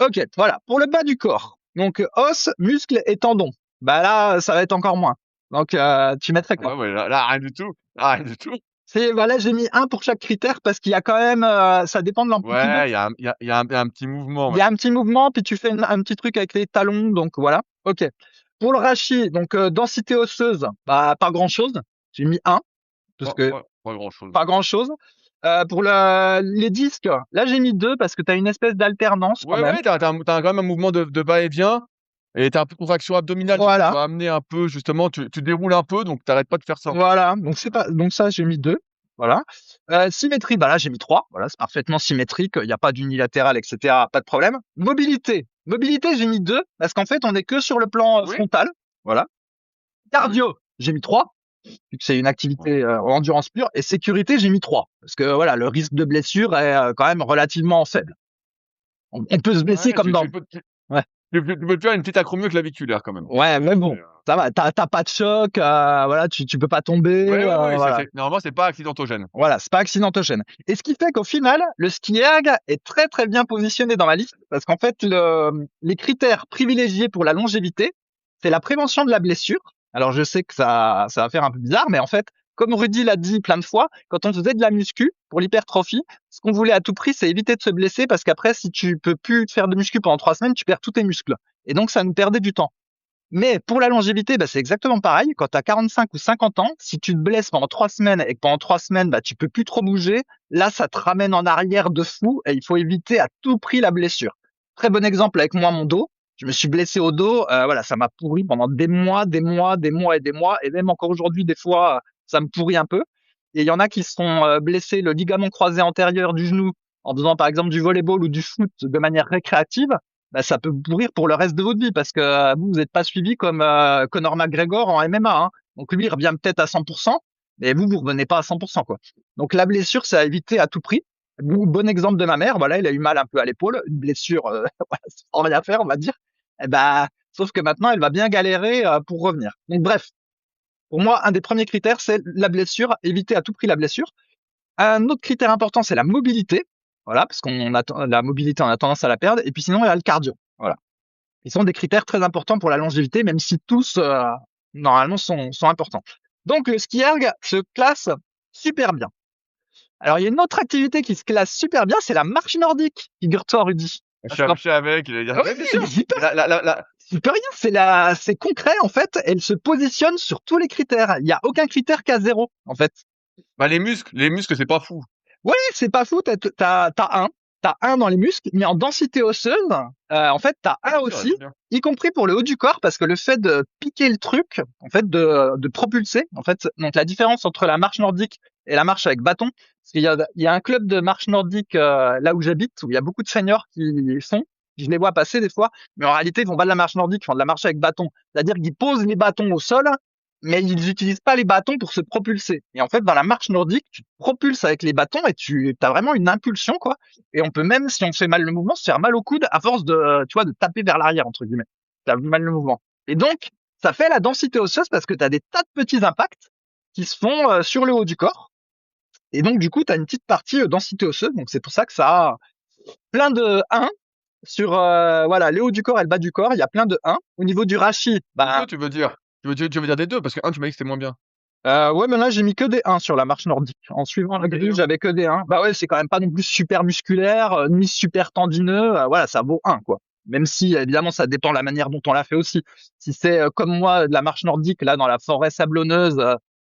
Ouais. Ok, voilà. Pour le bas du corps, donc os, muscles et tendons. Bah là, ça va être encore moins. Donc tu mettrais Ah quoi? bah ouais, là, rien du tout. Ah, rien du tout. C'est voilà, j'ai mis un pour chaque critère parce qu'il y a quand même, ça dépend de l'amplitude. Ouais, il y a un petit mouvement, Il ouais. y a un petit mouvement, puis tu fais un petit truc avec les talons, donc voilà. Ok. Pour le rachis, donc densité osseuse, bah pas grand chose. J'ai mis un parce que Pas grand-chose. pas grand chose. Pour les disques, là j'ai mis 2 parce que tu as une espèce d'alternance quand Ouais, même. ouais, t'as quand même un mouvement de va-et-vient et tu un peu de contraction abdominale, tu sais, tu Voilà, dois amener un peu justement, tu déroules un peu, donc tu pas de faire ça, en fait. voilà. Donc c'est pas, donc ça j'ai mis 2. Voilà. Symétrie, bah là j'ai mis 3. Voilà, c'est parfaitement symétrique. Il n'y a pas d'unilatéral, etc. Pas de problème. Mobilité, j'ai mis 2 parce qu'en fait on est que sur le plan Oui, frontal. Voilà. oui. Cardio, j'ai mis 3 vu que c'est une Ouais. activité en endurance pure. Et sécurité, j'ai mis 3 parce que voilà, le risque de blessure est quand même relativement faible. On peut se blesser Ouais, comme tu dans. tu peux tu Ouais. tu peux te faire une petite acromio claviculaire quand même. Ouais, mais C'est, bon, ça va. T'as pas de choc, voilà, tu peux pas tomber, ouais, ouais, ouais, voilà. normalement, c'est pas accidentogène. Voilà, c'est pas accidentogène. Et ce qui fait qu'au final, le ski erg est très très bien positionné dans ma liste parce qu'en fait, les critères privilégiés pour la longévité, c'est la prévention de la blessure. Alors je sais que ça va faire un peu bizarre, mais en fait, comme Rudy l'a dit plein de fois, quand on faisait de la muscu pour l'hypertrophie, ce qu'on voulait à tout prix, c'est éviter de se blesser parce qu'après, si tu peux plus faire de muscu pendant 3 semaines, tu perds tous tes muscles. Et donc, ça nous perdait du temps. Mais pour la longévité, bah, c'est exactement pareil. Quand tu as 45 ou 50 ans, si tu te blesses pendant 3 semaines et que pendant 3 semaines, bah, tu peux plus trop bouger, là, ça te ramène en arrière de fou et il faut éviter à tout prix la blessure. Très bon exemple avec moi, mon dos. Je me suis blessé au dos. Voilà, ça m'a pourri pendant des mois, des mois, des mois et des mois. Et même encore aujourd'hui, des fois, ça me pourrit un peu. Et il y en a qui se sont blessés le ligament croisé antérieur du genou en faisant par exemple du volleyball ou du foot de manière récréative, bah, ça peut vous pourrir pour le reste de votre vie parce que vous n'êtes pas suivi comme Conor McGregor en MMA. Hein. Donc lui, il revient peut-être à 100%, mais vous revenez pas à 100%, quoi. Donc la blessure, c'est à éviter à tout prix. Bon exemple de ma mère, voilà, il a eu mal un peu à l'épaule, une blessure voilà, sans rien faire, on va dire. Et bah, sauf que maintenant, elle va bien galérer pour revenir. Donc bref, pour moi, un des premiers critères, c'est la blessure, éviter à tout prix la blessure. Un autre critère important, c'est la mobilité. Voilà, parce qu'on a la mobilité, on a tendance à la perdre. Et puis sinon, il y a le cardio. Voilà. Ils sont des critères très importants pour la longévité, même si tous, normalement, sont importants. Donc, le ski erg se classe super bien. Alors, il y a une autre activité qui se classe super bien, c'est la marche nordique, figure-toi, Rudy. Parce qu'en- Je savais qu'il allait dire Ah ouais, oui, bien sûr. mais hyper, La super bien, c'est concret, en fait. Elle se positionne sur tous les critères. Il n'y a aucun critère qu'à zéro, en fait. bah, les muscles, c'est pas fou. Ouais, c'est pas fou, t'as un dans les muscles, mais en densité osseuse, en fait, t'as Ouais, un bien sûr, aussi, c'est bien. y compris pour le haut du corps, parce que le fait de piquer le truc, en fait, de propulser, en fait, donc la différence entre la marche nordique et la marche avec bâton, parce qu'il y a un club de marche nordique là où j'habite, où il y a beaucoup de seniors qui y font, je les vois passer des fois, mais en réalité, ils font pas de la marche nordique, ils font de la marche avec bâton. C'est-à-dire qu'ils posent les bâtons au sol, mais ils n'utilisent pas les bâtons pour se propulser. Et en fait, dans la marche nordique, tu te propulses avec les bâtons et tu as vraiment une impulsion, quoi. Et on peut même, si on fait mal le mouvement, se faire mal au coude à force de, tu vois, de taper vers l'arrière, entre guillemets. T'as mal le mouvement. Et donc, ça fait la densité osseuse parce que tu as des tas de petits impacts qui se font sur le haut du corps. Et donc, du coup, tu as une petite partie densité osseuse. Donc, c'est pour ça que ça a plein de 1 sur, voilà, le haut du corps et le bas du corps. Il y a plein de 1. Au niveau du rachis, Des bah, 2, tu veux dire? Tu veux dire des 2 parce que un tu m'as dit que c'était moins bien. ouais, mais là, j'ai mis que des 1 sur la marche nordique. En suivant la Que des grille, 1? j'avais que des 1. Bah ouais, c'est quand même pas non plus super musculaire, ni super tendineux. Voilà, ça vaut 1, quoi. Même si, évidemment, ça dépend de la manière dont on l'a fait aussi. Si c'est comme moi, de la marche nordique, là, dans la forêt sablonneuse,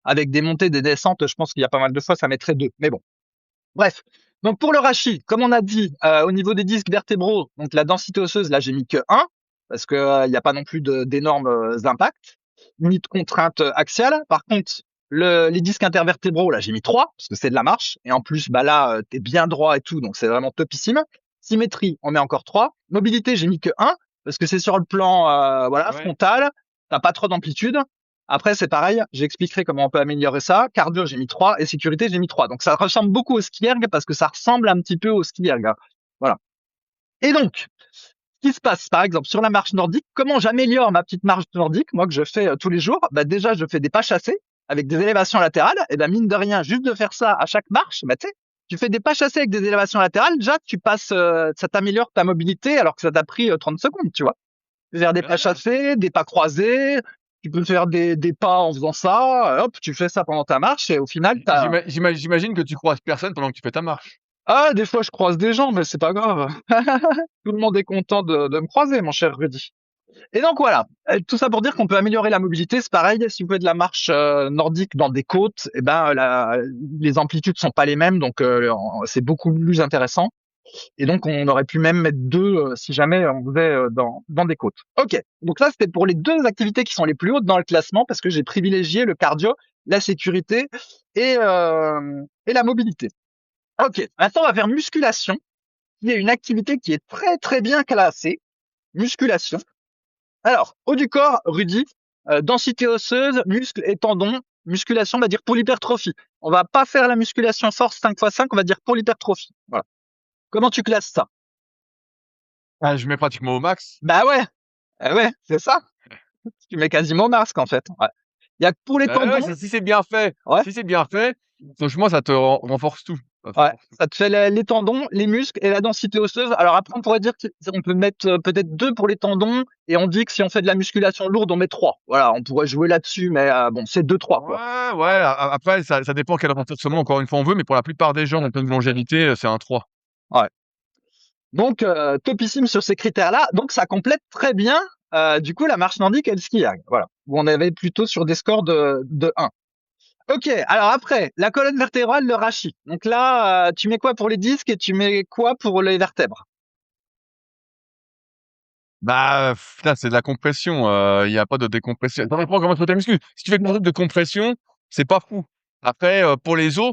avec des montées, des descentes, je pense qu'il y a pas mal de fois, ça mettrait 2. Mais bon. Bref. Donc, pour le rachis, comme on a dit, au niveau des disques vertébraux, donc la densité osseuse, là, j'ai mis que 1, parce que il n'y a pas non plus d'énormes impacts, ni de contraintes axiales. Par contre, les disques intervertébraux, là, j'ai mis 3, parce que c'est de la marche. Et en plus, bah là, t'es bien droit et tout, donc c'est vraiment topissime. Symétrie, on met encore 3. Mobilité, j'ai mis que 1, parce que c'est sur le plan voilà, Ouais. frontal, t'as pas trop d'amplitude. Après, c'est pareil, j'expliquerai comment on peut améliorer ça. Cardio, j'ai mis 3 et sécurité, j'ai mis 3. Donc ça ressemble beaucoup au ski erg parce que ça ressemble un petit peu au ski erg. Voilà. Et donc, ce qui se passe, par exemple, sur la marche nordique, comment j'améliore ma petite marche nordique, moi que je fais tous les jours? Bah déjà, je fais des pas chassés avec des élévations latérales. Et ben mine de rien, juste de faire ça à chaque marche, bah tu sais, tu fais des pas chassés avec des élévations latérales, déjà tu passes, ça t'améliore ta mobilité alors que ça t'a pris 30 secondes, tu vois. Faire des pas chassés, des pas croisés, tu peux faire des pas en faisant ça, hop, tu fais ça pendant ta marche et au final, t'as... J'imagine que tu croises personne pendant que tu fais ta marche. Ah, des fois je croise des gens, mais c'est pas grave. Tout le monde est content de me croiser, mon cher Rudy. Et donc voilà, tout ça pour dire qu'on peut améliorer la mobilité. C'est pareil, si vous faites de la marche nordique dans des côtes, eh ben les amplitudes sont pas les mêmes, donc c'est beaucoup plus intéressant. Et donc on aurait pu même mettre 2 si jamais on faisait dans des côtes. Ok, donc ça c'était pour les 2 activités qui sont les plus hautes dans le classement parce que j'ai privilégié le cardio, la sécurité et la mobilité. Ok, maintenant on va faire musculation, qui est une activité qui est très très bien classée. Musculation. Alors, haut du corps, Rudy, densité osseuse, muscles et tendons. Musculation, on va dire pour l'hypertrophie. On va pas faire la musculation force 5x5, on va dire pour l'hypertrophie. Voilà. Comment tu classes ça? Ah, je mets pratiquement au max. Bah ouais, ouais, c'est ça. Tu mets quasiment au masque en fait. Ouais. Il y a que pour les Ouais, tendons. si c'est bien fait, Ouais. si c'est bien fait, franchement, ça te renforce tout. Ça te Ouais, renforce tout. ça te fait les tendons, les muscles et la densité osseuse. Alors après, on pourrait dire qu'on peut mettre peut-être 2 pour les tendons et on dit que si on fait de la musculation lourde, on met 3. Voilà, on pourrait jouer là-dessus, mais bon, c'est 2-3 quoi. Ouais, après, ça dépend quel renforcement, encore une fois, on veut, mais pour la plupart des gens, en termes de longévité, c'est un 3. Ouais. Donc topissime sur ces critères-là. Donc ça complète très bien du coup la marche nordique et le ski erg. Voilà. Où on avait plutôt sur des scores de 1. Ok, alors après, la colonne vertébrale, le rachis. Donc là, tu mets quoi pour les disques et tu mets quoi pour les vertèbres? Bah, là, c'est de la compression, il y a pas de décompression. Ça dépend comment tu fais ta muscu. Si tu fais que un truc de compression, c'est pas fou. Après, pour les os,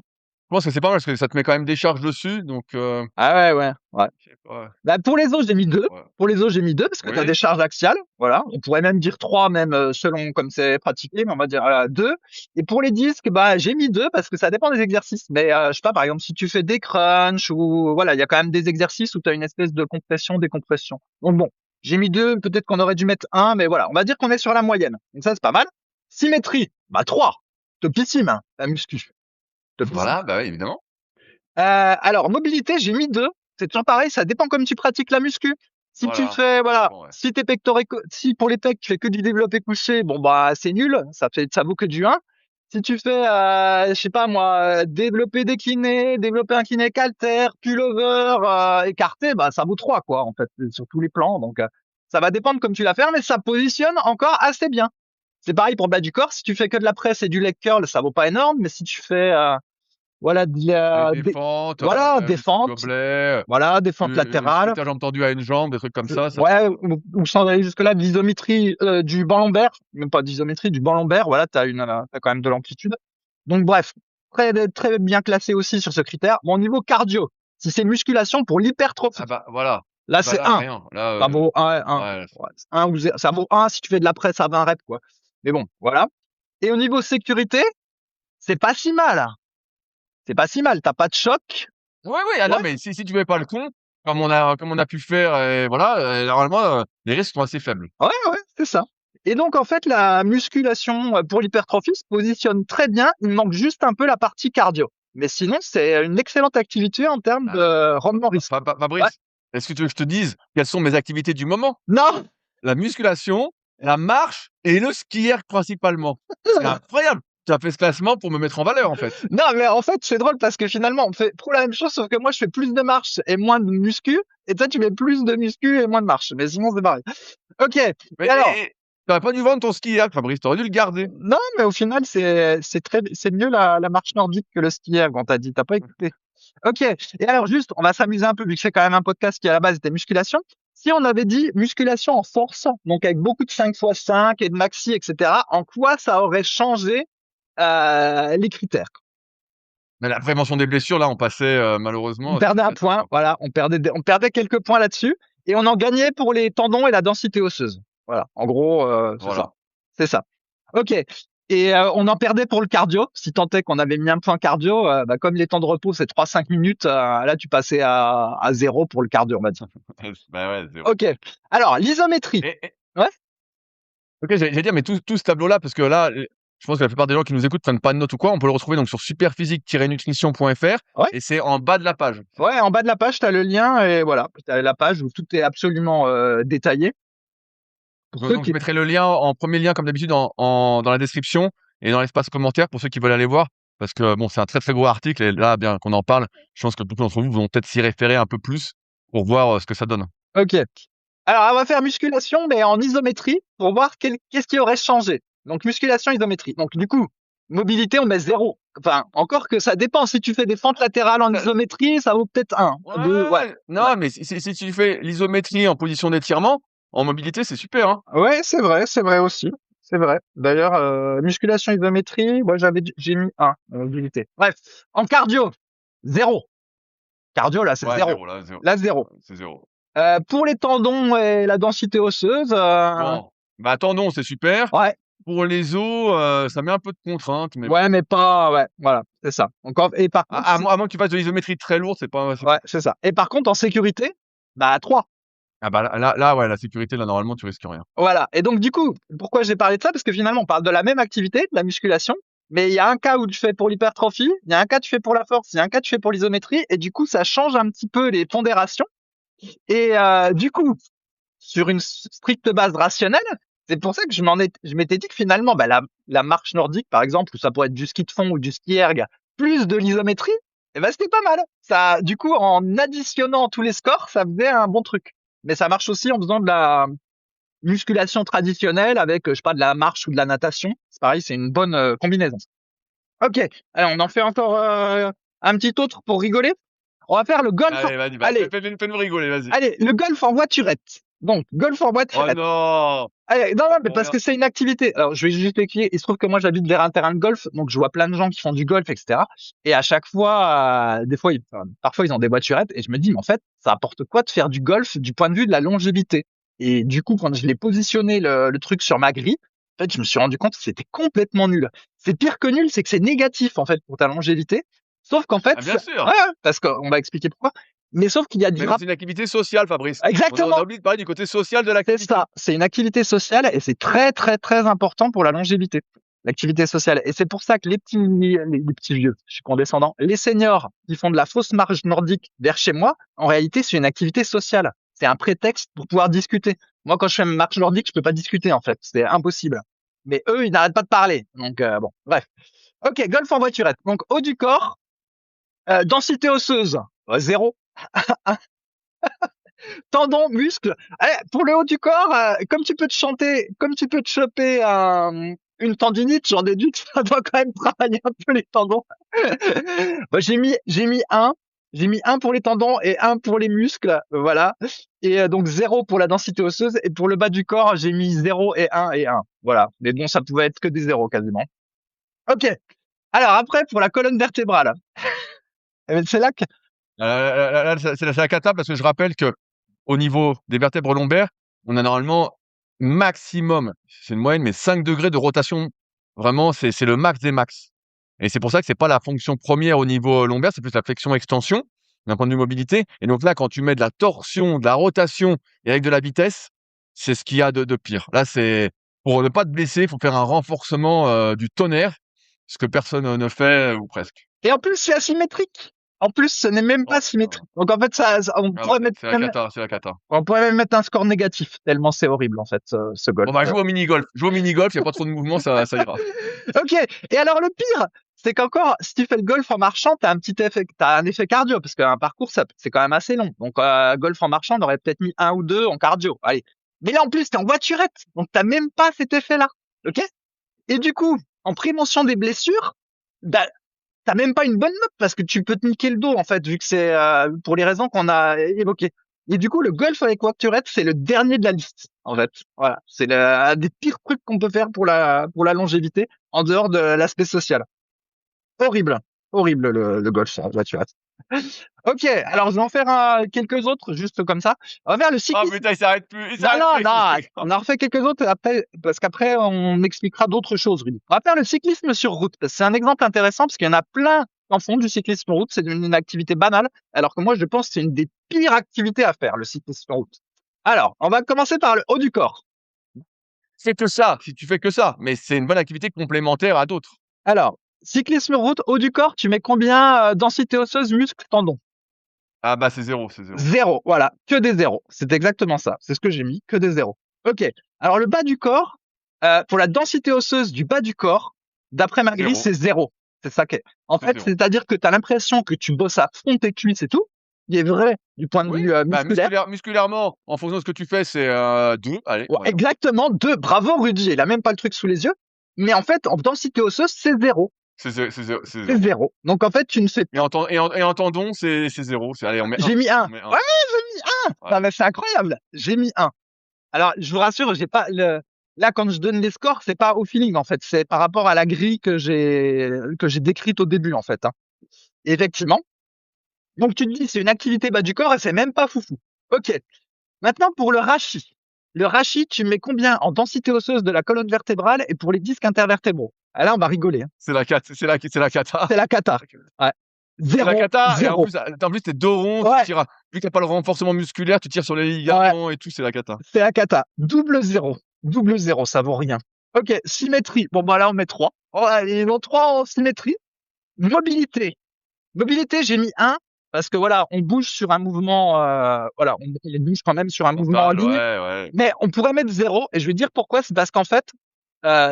je pense que c'est pas mal parce que ça te met quand même des charges dessus, donc Ah ouais, ouais, ouais. je sais pas, Bah, pour les os, j'ai mis 2. ouais. Pour les os, j'ai mis 2 parce que tu as Oui, des charges axiales. Voilà. On pourrait même dire 3 même selon comme c'est pratiqué, mais on va dire 2. Et pour les disques, bah, j'ai mis 2 parce que ça dépend des exercices. Mais je sais pas, par exemple, si tu fais des crunchs ou voilà, il y a quand même des exercices où tu as une espèce de compression, décompression. Donc bon, j'ai mis 2, peut-être qu'on aurait dû mettre 1, mais voilà, on va dire qu'on est sur la moyenne. Donc ça, c'est pas mal. Symétrie, bah 3. Topissime, hein, la muscu. Topissime. voilà, bah, oui, évidemment. Alors, mobilité, j'ai mis 2. C'est toujours pareil, ça dépend comme tu pratiques la muscu. Si tu Voilà, fais, ça voilà, dépend, ouais. si tes pectoraux, si pour les pecs, tu fais que du développé couché, bon, bah, c'est nul. Ça vaut que du 1. Si tu fais, je sais pas moi, développé décliné, développé incliné avec haltère, pullover, écarté, bah, ça vaut 3, quoi, en fait, sur tous les plans. Donc, ça va dépendre comme tu la fais, mais ça positionne encore assez bien. C'est pareil pour le bas du corps. Si tu fais que de la presse et du leg curl, ça vaut pas énorme, mais si tu fais, voilà, des, Des fentes, voilà, des le sous fentes, gobelet, voilà, des fentes latérales. splitter jambe tendue à une jambe, des trucs comme ça Ouais, ou sans aller jusque-là, de l'isométrie du banc lombaire, même pas d'isométrie, du banc lombaire, voilà, t'as quand même de l'amplitude. Donc bref, très, très bien classé aussi sur ce critère. Bon, au niveau cardio, si c'est musculation pour ah l'hypertrophie, bah, voilà. là Bah, c'est là, 1. rien. Là, Ça vaut 1, 1. ouais, Ouais, 1 ou 0. Ça vaut 1 si tu fais de la presse à 20 reps, quoi. Mais bon, voilà. Et au niveau sécurité, c'est pas si mal, hein. C'est pas si mal. T'as pas de choc. ouais, ah non, Ouais, mais si tu fais pas le con, comme on a pu faire et voilà, normalement, les risques sont assez faibles. ouais, ouais, c'est ça. Et donc, en fait, la musculation pour l'hypertrophie se positionne très bien. Il manque juste un peu la partie cardio. Mais sinon, c'est une excellente activité en termes Ah, de rendement risque. Ouais. Fabrice, est-ce que tu veux que je te dise quelles sont mes activités du moment? Non! La musculation, la marche et le ski erg principalement. C'est incroyable! Tu as fait ce classement pour me mettre en valeur, en fait. Non, mais en fait, c'est drôle parce que finalement, on fait trop la même chose, sauf que moi, je fais plus de marche et moins de muscu. Et toi, tu fais plus de muscu et moins de marche. Mais sinon, c'est pareil. Ok. Et Mais alors? T'aurais pas dû vendre ton ski erg, Fabrice, t'aurais dû le garder. Non, mais au final, c'est mieux la marche nordique que le ski erg, on t'a dit. T'as pas écouté. Ok. Et alors, juste, on va s'amuser un peu, vu que c'est quand même un podcast qui, à la base, était musculation. Si on avait dit musculation en force, donc avec beaucoup de 5x5 et de maxi, etc., en quoi ça aurait changé les critères? Mais la prévention des blessures, là, on passait On malheureusement. perdait un point, voilà, on perdait quelques points là-dessus, et on en gagnait pour les tendons et la densité osseuse. Voilà, en gros, c'est ça. Voilà. C'est ça. Ok. Et on en perdait pour le cardio, si tant est qu'on avait mis un point cardio, bah, comme les temps de repos c'est 3-5 minutes, là tu passais à 0 pour le cardio, on va dire. Bah ouais, 0. Ok. Alors, l'isométrie. Et Ouais. OK, j'allais dire, mais tout ce tableau-là, parce que là, je pense que la plupart des gens qui nous écoutent prennent pas de notes ou quoi, on peut le retrouver donc sur superphysique-nutrition.fr Ouais. et c'est en bas de la page. Ouais, en bas de la page, tu as le lien et voilà, tu as la page où tout est absolument détaillé. Pour ceux Donc je qui mettrai le lien en premier lien comme d'habitude dans la description et dans l'espace commentaire pour ceux qui veulent aller voir. Parce que bon, c'est un très très gros article et là, bien qu'on en parle, je pense que beaucoup d'entre vous vont peut-être s'y référer un peu plus pour voir ce que ça donne. Ok. Alors, on va faire musculation, mais en isométrie, pour voir qu'est-ce qui aurait changé. Donc, musculation, isométrie. Donc, du coup, mobilité, on met 0. Enfin, encore que ça dépend. Si tu fais des fentes latérales en isométrie, ça vaut peut-être 1, 2, ouais. Non, mais si tu fais l'isométrie en position d'étirement, en mobilité, c'est super, hein. Ouais, c'est vrai aussi. C'est vrai. D'ailleurs, musculation, isométrie, moi, j'ai mis 1 en mobilité. Bref. En cardio, 0. Cardio, là, c'est Ouais, 0. 0 là, 0. Là, 0. C'est 0. Pour les tendons et la densité osseuse, Bon, bah tendons, c'est super. ouais. Pour les os, ça met un peu de contrainte, mais Ouais, mais pas, ouais, voilà, c'est ça. Encore, et par contre, à moins que tu fasses de l'isométrie très lourde, c'est pas ouais, c'est ça. Et par contre, en sécurité, bah, 3. ah bah là, ouais, la sécurité, là, normalement, tu risques rien. Voilà. Et donc, du coup, pourquoi j'ai parlé de ça? Parce que finalement, on parle de la même activité, de la musculation, mais il y a un cas où tu fais pour l'hypertrophie, il y a un cas tu fais pour la force, il y a un cas tu fais pour l'isométrie, et du coup, ça change un petit peu les pondérations. Et du coup, sur une stricte base rationnelle, c'est pour ça que je m'étais dit que finalement, bah, la marche nordique, par exemple, où ça pourrait être du ski de fond ou du ski erg, plus de l'isométrie, eh ben, c'était pas mal. Ça, du coup, en additionnant tous les scores, ça faisait un bon truc. Mais ça marche aussi en faisant de la musculation traditionnelle avec, je sais pas, de la marche ou de la natation. C'est pareil, c'est une bonne combinaison. Ok, allez, on en fait encore un petit autre pour rigoler. On va faire le golf. Allez, vas-y, bah, Allez, fais-nous rigoler, vas-y. allez, le golf en voiturette. Donc, golf en Oh voiturette. non! Allez, non, non, mais Bon, parce que c'est une activité. Alors, je vais juste expliquer. Il se trouve que moi, j'habite vers un terrain de golf, donc je vois plein de gens qui font du golf, etc. Et à chaque fois, des fois, parfois, ils ont des voiturettes, et je me dis, mais en fait, ça apporte quoi de faire du golf du point de vue de la longévité? Et du coup, quand je l'ai positionné le truc sur ma grille, en fait, je me suis rendu compte que c'était complètement nul. C'est pire que nul, c'est que c'est négatif, en fait, pour ta longévité. Sauf qu'en fait, ah bien sûr! ouais, ouais, parce qu'on va expliquer pourquoi. Mais sauf qu'il y a du Mais c'est une activité sociale, Fabrice. On Exactement. a oublié de parler du côté social de C'est l'activité. ça, c'est une activité sociale et c'est très très très important pour la longévité, l'activité sociale. Et c'est pour ça que les petits vieux, je suis condescendant, les seniors qui font de la fausse marche nordique vers chez moi, en réalité c'est une activité sociale. C'est un prétexte pour pouvoir discuter. Moi quand je fais ma marche nordique, je peux pas discuter en fait, c'est impossible. Mais eux, ils n'arrêtent pas de parler. Donc bon, bref. Ok, golf en voiturette. Donc haut du corps, densité osseuse, 0. Tendons, muscles. Pour le haut du corps, comme tu peux te choper une tendinite, j'en déduis que ça doit quand même travailler un peu les tendons. Bah, j'ai mis un pour les tendons et un pour les muscles, voilà. Et donc 0 pour la densité osseuse. Et pour le bas du corps, j'ai mis 0 et 1 et 1. Voilà. Mais bon, ça pouvait être que des zéros quasiment. Ok. Alors après, pour la colonne vertébrale. C'est là que... Là, c'est la cata parce que je rappelle que au niveau des vertèbres lombaires, on a normalement maximum, c'est une moyenne, mais 5 degrés de rotation. Vraiment, c'est le max des max. Et c'est pour ça que c'est pas la fonction première au niveau lombaire, c'est plus la flexion-extension d'un point de vue mobilité. Et donc là, quand tu mets de la torsion, de la rotation et avec de la vitesse, c'est ce qu'il y a de pire. Là, c'est pour ne pas te blesser, il faut faire un renforcement du tonnerre, ce que personne ne fait ou presque. Et en plus, c'est asymétrique. En plus, ce n'est même pas Oh, putain. symétrique. Donc en fait, C'est la cata. on pourrait même mettre un score négatif, tellement c'est horrible en fait, ce golf. Bon, bah, joue au mini-golf. Joue au mini-golf, il y a pas trop de mouvement, ça ira. Ok. Et alors le pire, c'est qu'encore, si tu fais le golf en marchant, t'as un effet cardio, parce qu'un parcours, c'est quand même assez long. Donc golf en marchant, on aurait peut-être mis 1 ou 2 en cardio. Allez. Mais là, en plus, t'es en voiturette, donc t'as même pas cet effet-là. Ok? Et du coup, en prévention des blessures, bah, t'as même pas une bonne note parce que tu peux te niquer le dos, en fait, vu que c'est pour les raisons qu'on a évoquées. Et du coup, le golf avec voiturette, c'est le dernier de la liste, en fait. Voilà. C'est un des pires trucs qu'on peut faire pour la longévité, en dehors de l'aspect social. Horrible. Horrible, le golf avec voiturette. Ok, alors je vais en faire quelques autres, juste comme ça. On va faire le Oh cyclisme. putain, il s'arrête plus, il Non, s'arrête non, plus avec ce non, truc. on en refait quelques autres après, parce qu'après, on expliquera d'autres choses, Rudy. On va faire le cyclisme sur route. C'est un exemple intéressant parce qu'il y en a plein en fond du cyclisme sur route. C'est une activité banale, alors que moi, je pense que c'est une des pires activités à faire, le cyclisme sur route. Alors, on va commencer par le haut du corps. C'est que ça, si tu fais que ça, mais c'est une bonne activité complémentaire à d'autres. Alors, cyclisme route, haut du corps, tu mets combien densité osseuse, muscle, tendon? Ah bah c'est zéro, c'est zéro. Zéro, voilà, que des zéros. C'est exactement ça. C'est ce que j'ai mis, que des zéros. Ok. Alors le bas du corps, pour la densité osseuse du bas du corps, d'après ma grille, Zéro, c'est zéro. C'est ça qui est. En c'est fait, zéro. c'est-à-dire que tu as l'impression que tu bosses à fond tes cuisses et tout. Il est vrai du point de Oui, vue bah musculaire. musculairement, en fonction de ce que tu fais, c'est 2, allez, Ouais, on va dire. exactement, deux. Bravo Rudy, il a même pas le truc sous les yeux. Mais en fait, en densité osseuse, c'est zéro. C'est C'est zéro. zéro. Donc en fait, tu ne fais Et pas. en tendon, c'est zéro. Allez, on met un. J'ai mis un. On met un. Ouais, j'ai mis un. Ouais. Non, mais c'est incroyable. J'ai mis un. Alors, je vous rassure, j'ai pas le. Là, quand je donne les scores, c'est pas au feeling en fait, c'est par rapport à la grille que j'ai décrite au début en fait. Hein. Et effectivement. Donc tu te dis, c'est une activité bas du corps et c'est même pas foufou. Ok. Maintenant pour le rachis. Le rachis, tu mets combien en densité osseuse de la colonne vertébrale et pour les disques intervertébraux? Ah là, on va rigoler. Hein. C'est la cata. C'est la cata. Ouais. C'est la Zéro, cata. Et zéro. en plus, t'es dos rond, tu Ouais, tires. Vu que t'as pas le renforcement musculaire, tu tires sur les ouais. ligaments et tout, c'est la cata. C'est la cata. Double zéro. Double zéro, ça vaut rien. Ok, symétrie. Bon, bah là, on met 3. Oh, ils ont 3 en symétrie. Mobilité. Mobilité, j'ai mis un parce que voilà, on bouge sur un mouvement, voilà, on bouge quand même sur un mouvement en Frontal, ligne, ouais, ouais. mais on pourrait mettre zéro. Et je vais dire pourquoi. C'est parce qu'en fait,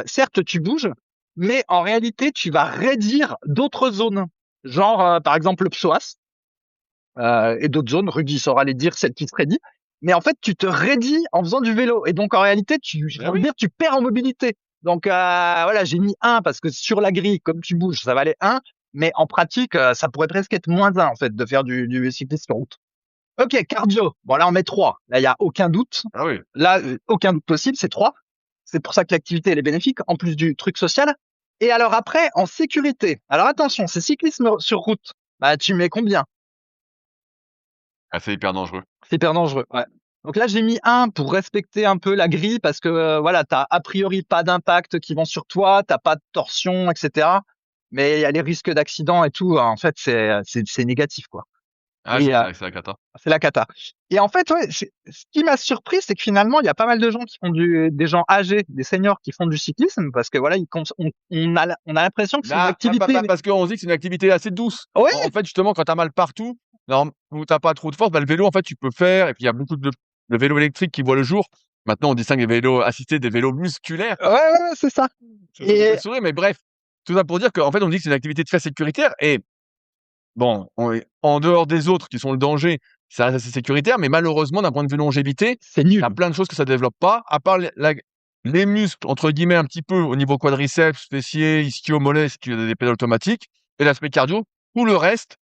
certes, tu bouges, mais en réalité, tu vas raidir d'autres zones. Genre, par exemple, le psoas et d'autres zones. Rudy saura les dire, celles qui se raidit. Mais en fait, tu te raidis en faisant du vélo. Et donc, en réalité, j'ai Ben envie de oui. dire, tu perds en mobilité. Donc, voilà, j'ai mis un parce que sur la grille, comme tu bouges, ça valait un. Mais en pratique, ça pourrait presque être moins un, en fait, de faire du cyclisme sur route. Ok, cardio. Bon, là, on met 3. Là, il y a aucun doute. Ah oui. Là, aucun doute possible, c'est 3. C'est pour ça que l'activité, elle est bénéfique, en plus du truc social. Et alors après, en sécurité. Alors attention, c'est cyclisme sur route. Bah, tu mets combien? Ah, c'est hyper dangereux. C'est hyper dangereux, ouais. Donc là, j'ai mis un pour respecter un peu la grille parce que voilà, t'as a priori pas d'impact qui vont sur toi, t'as pas de torsion, etc. Mais il y a les risques d'accident et tout. En fait, c'est négatif, quoi. Ah, Et c'est la cata. c'est la cata. Et en fait, ouais, ce qui m'a surpris, c'est que finalement, il y a pas mal de gens qui font des gens âgés, des seniors qui font du cyclisme parce que voilà, on a l'impression que c'est une Là, activité. parce qu'on se dit que c'est une activité assez douce. Ouais, En fait, justement, quand tu as mal partout, où tu pas trop de force, bah, le vélo, en fait, tu peux faire. Et puis, il y a beaucoup de vélos électriques qui voient le jour. Maintenant, on distingue les vélos assistés des vélos musculaires. ouais, ouais, c'est ça. Ça me Et fait sourire, mais bref, tout ça pour dire qu'en fait, on dit que c'est une activité très sécuritaire. Et bon, en dehors des autres qui sont le danger, ça reste assez sécuritaire. Mais malheureusement, d'un point de vue longévité, c'est il y nul. a plein de choses que ça développe pas, à part les muscles, entre guillemets, un petit peu au niveau quadriceps, fessiers, ischio, mollets, si tu as des pédales automatiques, et l'aspect cardio. Tout le reste,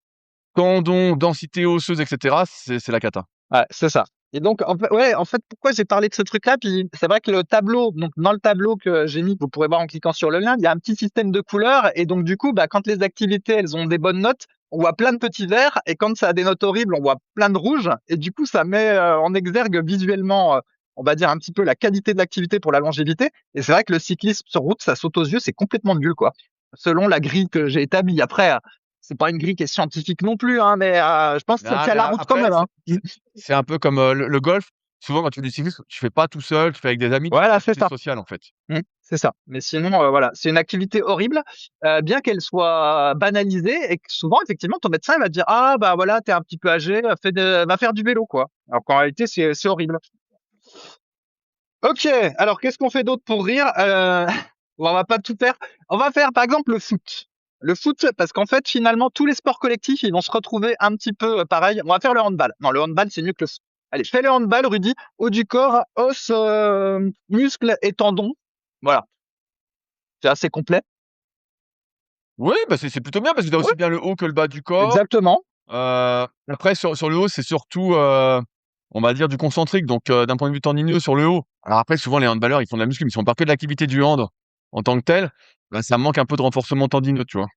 tendons, densité osseuse, etc., c'est la cata. Ouais, c'est ça. Et donc, en fait, pourquoi j'ai parlé de ce truc-là, puis c'est vrai que le tableau, donc dans le tableau que j'ai mis, que vous pourrez voir en cliquant sur le lien, il y a un petit système de couleurs, et donc du coup, bah, quand les activités, elles ont des bonnes notes, on voit plein de petits verts, et quand ça a des notes horribles, on voit plein de rouges, et du coup, ça met en exergue visuellement, on va dire un petit peu la qualité de l'activité pour la longévité. Et c'est vrai que le cyclisme sur route, ça saute aux yeux, c'est complètement nul, quoi. Selon la grille que j'ai établie. Après, c'est pas une grille qui est scientifique non plus, hein, mais je pense que ça Ah, tient mais la route quand après, même. Hein. c'est un peu comme le golf. Souvent, quand tu fais du cyclisme, tu fais pas tout seul, tu fais avec des amis, tu fais une Voilà, c'est activité ça. sociale, en fait. C'est ça. Mais sinon, voilà, c'est une activité horrible, bien qu'elle soit banalisée et que souvent, effectivement, ton médecin il va te dire ah bah voilà, t'es un petit peu âgé, va faire du vélo quoi. Alors qu'en réalité, c'est horrible. Ok. Alors qu'est-ce qu'on fait d'autre pour rire bon, on va pas tout faire. On va faire par exemple le foot. Le foot, parce qu'en fait, finalement, tous les sports collectifs, ils vont se retrouver un petit peu pareil. On va faire le handball. Non, le handball, c'est mieux que le foot. Allez, fais le handball, Rudy. Haut du corps, os, muscles et tendons. Voilà, c'est assez complet. Oui, bah, c'est plutôt bien parce que tu as Oui, aussi bien le haut que le bas du corps. exactement. Après sur le haut, c'est surtout, on va dire du concentrique, donc d'un point de vue tendineux sur le haut. Alors après, souvent les handballeurs, ils font de la muscu, mais ils font pas que de l'activité du hand en tant que tel. Bah, ça manque un peu de renforcement tendineux, tu vois?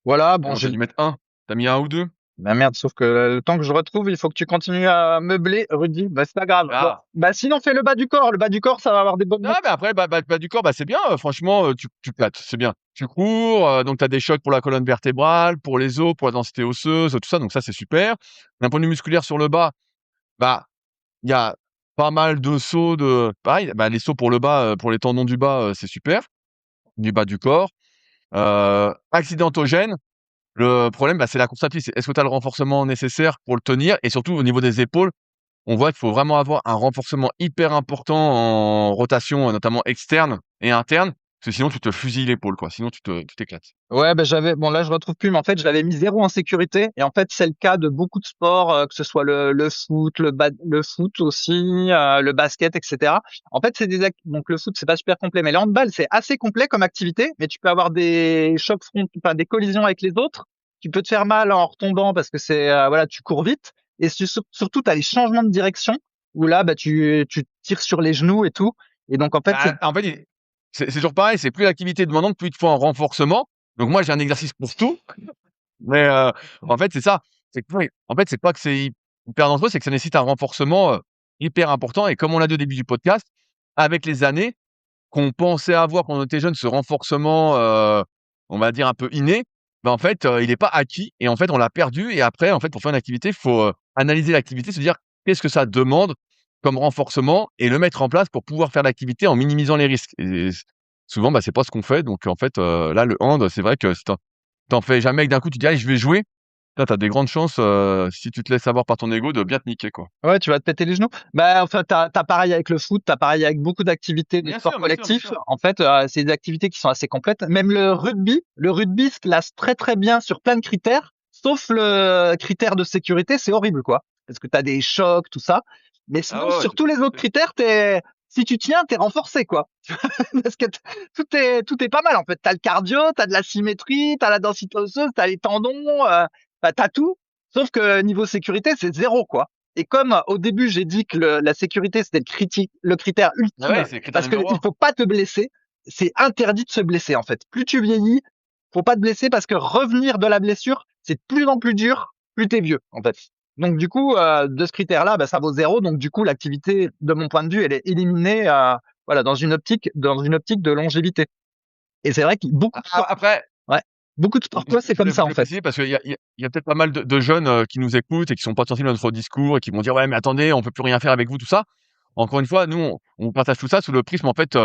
Voilà, Mais bon, bon, tu dû mettre un. T'as mis un ou 2. bah merde, sauf que le temps que je retrouve, il faut que tu continues à meubler, Rudy. Bah, c'est pas grave. Bon, Ah! bah sinon, fais le bas du corps. Le bas du corps, ça va avoir des bonnes Non, notes. mais après, bas du corps, bah, c'est bien, franchement, tu pâtes, c'est bien. Tu cours, donc tu as des chocs pour la colonne vertébrale, pour les os, pour la densité osseuse, tout ça, donc ça, c'est super. D'un point de vue musculaire sur le bas, bah, il y a pas mal de sauts de pareil, bah, les sauts pour le bas, pour les tendons du bas, c'est super, du bas du corps. Accidentogène, le problème, bah, c'est la course à pied. C'est est-ce que tu as le renforcement nécessaire pour le tenir? Et surtout au niveau des épaules, on voit qu'il faut vraiment avoir un renforcement hyper important en rotation, notamment externe et interne, parce que sinon tu te fusilles l'épaule, quoi. Sinon tu t'éclates. Ouais, ben bon là je retrouve plus, mais en fait je l'avais mis zéro en sécurité. Et en fait c'est le cas de beaucoup de sports, que ce soit le foot, le foot aussi, le basket, etc. En fait donc le foot c'est pas super complet, mais le handball c'est assez complet comme activité, mais tu peux avoir des chocs enfin des collisions avec les autres. Tu peux te faire mal en retombant parce que c'est voilà tu cours vite. Et surtout t'as les changements de direction où là bah tu tires sur les genoux et tout. Et donc en fait c'est Bah, en fait, c'est toujours pareil, c'est plus l'activité demandante, plus il te faut un renforcement. Donc moi, j'ai un exercice pour tout, mais en fait, c'est ça. C'est que oui, en fait, c'est pas que c'est hyper dangereux, c'est que ça nécessite un renforcement, hyper important et comme on l'a dit au début du podcast, avec les années, qu'on pensait avoir quand on était jeune, ce renforcement, on va dire un peu inné, bah, en fait, il est pas acquis et en fait, on l'a perdu et après, en fait, pour faire une activité, il faut, analyser l'activité, se dire: «Qu'est-ce que ça demande comme renforcement?» et le mettre en place pour pouvoir faire l'activité en minimisant les risques et souvent, bah, c'est pas ce qu'on fait donc en fait, là, le hand, c'est vrai que si tu en fais jamais et que d'un coup, tu dis: «Allez, je vais jouer», là, tu as des grandes chances, si tu te laisses avoir par ton ego, de bien te niquer, quoi. Ouais, tu vas te péter les genoux. Bah, enfin, t'as pareil avec le foot, t'as pareil avec beaucoup d'activités de Bien sport sûr, bien sûr, bien collectif. sûr. En fait, c'est des activités qui sont assez complètes. Même le rugby se classe très très bien sur plein de critères, sauf le critère de sécurité, c'est horrible quoi, parce que t'as des chocs, tout ça. Mais Ah sinon, ouais, ouais, sur tout tous les à autres fait. critères, si tu tiens, t'es renforcé quoi. Parce que tout est pas mal en fait. T'as le cardio, t'as de la symétrie, t'as la densité osseuse, t'as les tendons, bah, t'as tout. Sauf que niveau sécurité, c'est zéro quoi. Et comme au début j'ai dit que la sécurité c'était le critère Ah ouais, ultime, c'est critère parce numéro qu'il 1. faut pas te blesser, c'est interdit de se blesser en fait. Plus tu vieillis, faut pas te blesser parce que revenir de la blessure, c'est de plus en plus dur, plus t'es vieux en fait. Donc du coup, de ce critère-là, bah, ça vaut zéro. Donc du coup, l'activité, de mon point de vue, elle est éliminée, voilà, dans une optique de longévité. Et c'est vrai que beaucoup de sports, Après ouais, beaucoup de sports Je quoi, c'est comme je ça en voulais fait. préciser parce qu'il y a peut-être pas mal de jeunes, qui nous écoutent et qui sont pas attentifs à notre discours et qui vont dire: «Ouais, mais attendez, on peut plus rien faire avec vous», tout ça. Encore une fois, nous, on partage tout ça sous le prisme, en fait,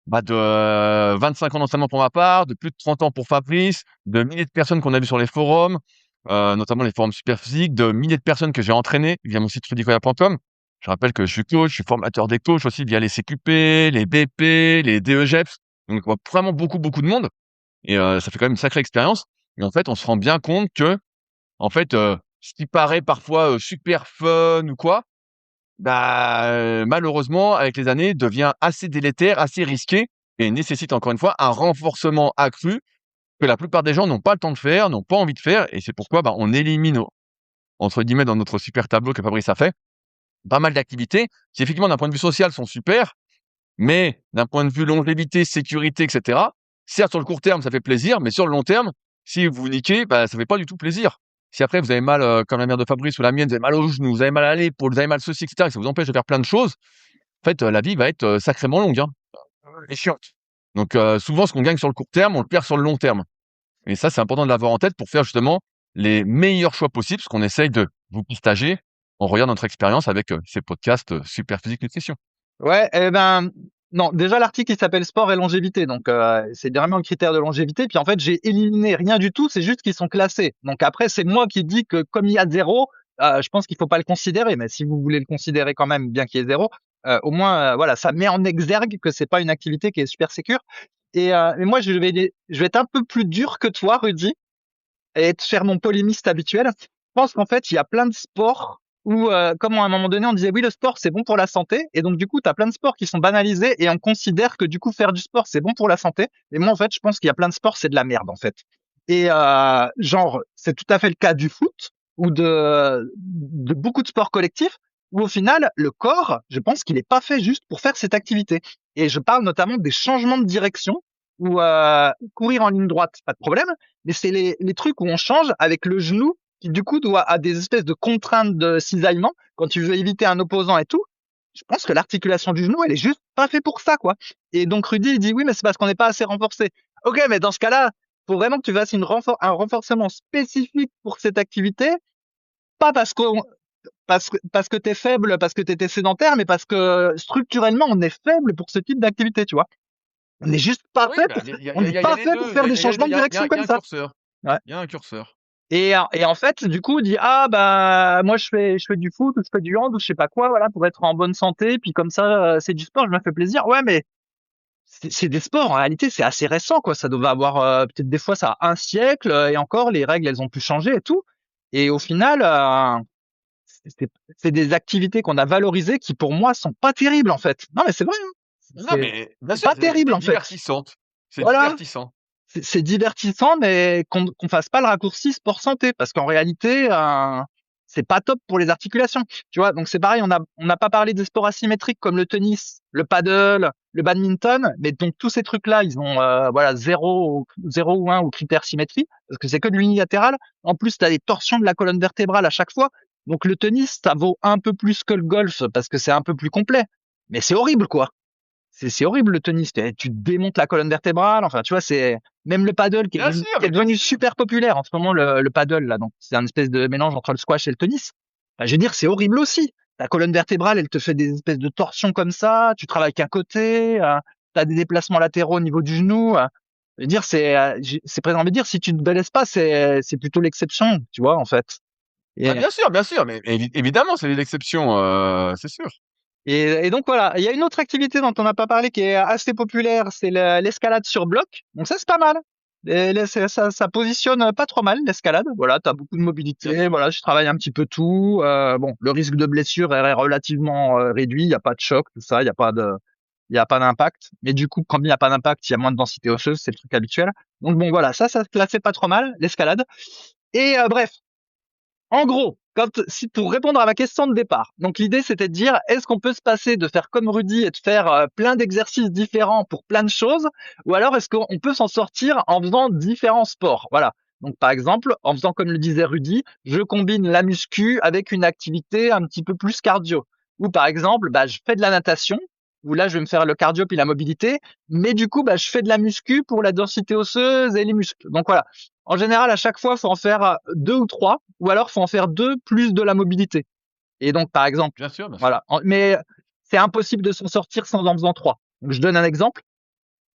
bah, de 25 ans d'entraînement pour ma part, de plus de 30 ans pour Fabrice, de milliers de personnes qu'on a vues sur les forums, notamment les forums Superphysique, de milliers de personnes que j'ai entraînées via mon site rudicoya.com. Je rappelle que je suis coach, je suis formateur des coachs aussi via les CQP, les BP, les DEGEPS. Donc, vraiment beaucoup, beaucoup de monde et ça fait quand même une sacrée expérience et en fait, on se rend bien compte que, en fait, ce qui paraît parfois, super fun ou quoi, bah, malheureusement, avec les années, devient assez délétère, assez risqué et nécessite encore une fois un renforcement accru que la plupart des gens n'ont pas le temps de faire, n'ont pas envie de faire et c'est pourquoi, bah, on élimine au entre guillemets «dans notre super tableau» que Fabrice a fait, pas mal d'activités qui effectivement d'un point de vue social sont super, mais d'un point de vue longévité, sécurité et cetera, certes sur le court terme ça fait plaisir, mais sur le long terme, si vous vous niquez, bah, ça fait pas du tout plaisir. Si après vous avez mal, comme la mère de Fabrice ou la mienne, vous avez mal aux genoux, vous avez mal à l'épaule, vous avez mal ceci et cetera et ça vous empêche de faire plein de choses, en fait, la vie va être, sacrément longue, hein et chiante. Donc souvent ce qu'on gagne sur le court terme, on le perd sur le long terme et ça, c'est important de l'avoir en tête pour faire justement les meilleurs choix possibles, ce qu'on essaye de vous partager en regardant notre expérience avec, ces podcasts, Super Physique Nutrition. Ouais, eh ben, non, déjà l'article il s'appelle sport et longévité, donc c'est vraiment le critère de longévité. Puis en fait j'ai éliminé rien du tout, c'est juste qu'ils sont classés. Donc après c'est moi qui dis que comme il y a zéro, je pense qu'il faut pas le considérer. Mais si vous voulez le considérer quand même, bien qu'il y ait zéro, au moins voilà, ça met en exergue que c'est pas une activité qui est super sécure. Et moi je vais être un peu plus dur que toi, Rudy, et te faire mon polémiste habituel. Je pense qu'en fait il y a plein de sports où, comme à un moment donné, on disait oui, le sport c'est bon pour la santé, et donc du coup, t'as plein de sports qui sont banalisés et on considère que du coup faire du sport c'est bon pour la santé. Et moi, en fait, je pense qu'il y a plein de sports c'est de la merde en fait. Et genre, c'est tout à fait le cas du foot ou de beaucoup de sports collectifs où au final, le corps, je pense qu'il est pas fait juste pour faire cette activité. Et je parle notamment des changements de direction ou courir en ligne droite, pas de problème, mais c'est les trucs où on change avec le genou qui du coup doit à des espèces de contraintes de cisaillement quand tu veux éviter un opposant et tout. Je pense que l'articulation du genou, elle est juste pas fait pour ça, quoi. Et donc Rudy, il dit oui, mais c'est parce qu'on n'est pas assez renforcé. Ok, mais dans ce cas-là, faut vraiment que tu fasses un renforcement spécifique pour cette activité, pas parce que t'es faible, parce que t'étais sédentaire, mais parce que structurellement, on est faible pour ce type d'activité, tu vois. On n'est juste pas Oui, fait bah, pour, il y a on il y a n'est il y a il y a pas les fait pour 2, faire des changements de direction il y a comme un ça. curseur. Ouais. Il y a un curseur. Et en fait, du coup, il dit ah bah moi je fais du foot ou je fais du hand ou je sais pas quoi, voilà, pour être en bonne santé. Puis comme ça, c'est du sport, je me fais plaisir. Ouais, mais c'est des sports en réalité, c'est assez récent quoi. Ça devait avoir peut-être des fois ça a un siècle et encore les règles elles ont pu changer et tout. Et au final, c'est des activités qu'on a valorisées qui pour moi sont pas terribles en fait. Non mais c'est vrai, hein. Non, mais bien C'est sûr, pas terrible c'est en fait. divertissante. C'est Voilà. divertissant. C'est divertissant, mais qu'on fasse pas le raccourci sport santé, parce qu'en réalité, c'est pas top pour les articulations. Tu vois, donc c'est pareil, on n'a pas parlé des sports asymétriques comme le tennis, le paddle, le badminton, mais donc tous ces trucs-là, ils ont voilà zéro ou un ou critère symétrie, parce que c'est que de l'unilatéral. En plus, tu as des torsions de la colonne vertébrale à chaque fois. Donc le tennis, ça vaut un peu plus que le golf parce que c'est un peu plus complet, mais c'est horrible quoi. C'est horrible le tennis. Tu te démontes la colonne vertébrale. Enfin, tu vois, c'est même le paddle Bien sûr, qui est mais bien devenu sûr. super populaire en ce moment, le paddle là. Donc, c'est un espèce de mélange entre le squash et le tennis. Enfin, je veux dire, c'est horrible aussi. Ta colonne vertébrale, elle te fait des espèces de torsions comme ça. Tu travailles qu'un côté. T'as des déplacements latéraux au niveau du genou. Je veux dire, c'est présent de dire, si tu ne te blesses pas, c'est plutôt l'exception, tu vois, en fait. Ah, Et, bien sûr, mais évidemment, c'est l'exception, c'est sûr. et donc voilà, il y a une autre activité dont on n'a pas parlé qui est assez populaire, c'est l'escalade sur bloc. Donc ça c'est pas mal. Ça positionne pas trop mal l'escalade. Voilà, t'as beaucoup de Bien mobilité. sûr. Voilà, je travaille un petit peu tout. Bon, le risque de blessure est relativement réduit. Il y a pas de choc, tout ça. Il y a pas d'impact. Mais du coup, quand il n'y a pas d'impact, il y a moins de densité osseuse. C'est le truc habituel. Donc bon, voilà, ça se classait pas trop mal l'escalade. Et bref, en gros, si pour répondre à ma question de départ, donc l'idée c'était de dire est-ce qu'on peut se passer de faire comme Rudy et de faire plein d'exercices différents pour plein de choses, ou alors est-ce qu'on peut s'en sortir en faisant différents sports? Voilà. Donc par exemple, en faisant comme le disait Rudy, je combine la muscu avec une activité un petit peu plus cardio. Ou par exemple, bah, je fais de la natation, où là je vais me faire le cardio puis la mobilité, mais du coup bah, je fais de la muscu pour la densité osseuse et les muscles. Donc voilà. En général, à chaque fois, faut en faire deux ou trois, ou alors faut en faire deux plus de la mobilité. Et donc, par exemple, Bien sûr, bien sûr. voilà. Mais c'est impossible de s'en sortir sans en faisant trois. Donc, je donne un exemple.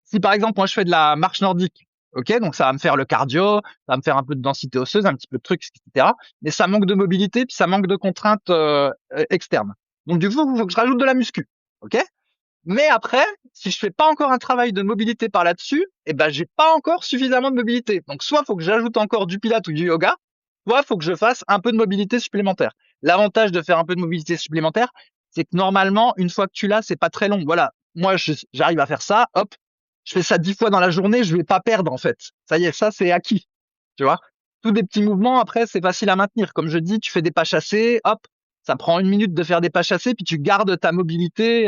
Si par exemple, moi, je fais de la marche nordique, ok, donc ça va me faire le cardio, ça va me faire un peu de densité osseuse, un petit peu de trucs, etc. Mais ça manque de mobilité, puis ça manque de contraintes externes. Donc, du coup, il faut que je rajoute de la muscu, ok. Mais après, si je fais pas encore un travail de mobilité par là-dessus, eh ben j'ai pas encore suffisamment de mobilité. Donc soit faut que j'ajoute encore du pilates ou du yoga, soit faut que je fasse un peu de mobilité supplémentaire. L'avantage de faire un peu de mobilité supplémentaire, c'est que normalement, une fois que tu l'as, c'est pas très long. Voilà, moi j'arrive à faire ça, hop, je fais ça 10 fois dans la journée, je vais pas perdre en fait. Ça y est, ça c'est acquis, tu vois. Tous des petits mouvements, après c'est facile à maintenir. Comme je dis, tu fais des pas chassés, hop, ça prend une minute de faire des pas chassés, puis tu gardes ta mobilité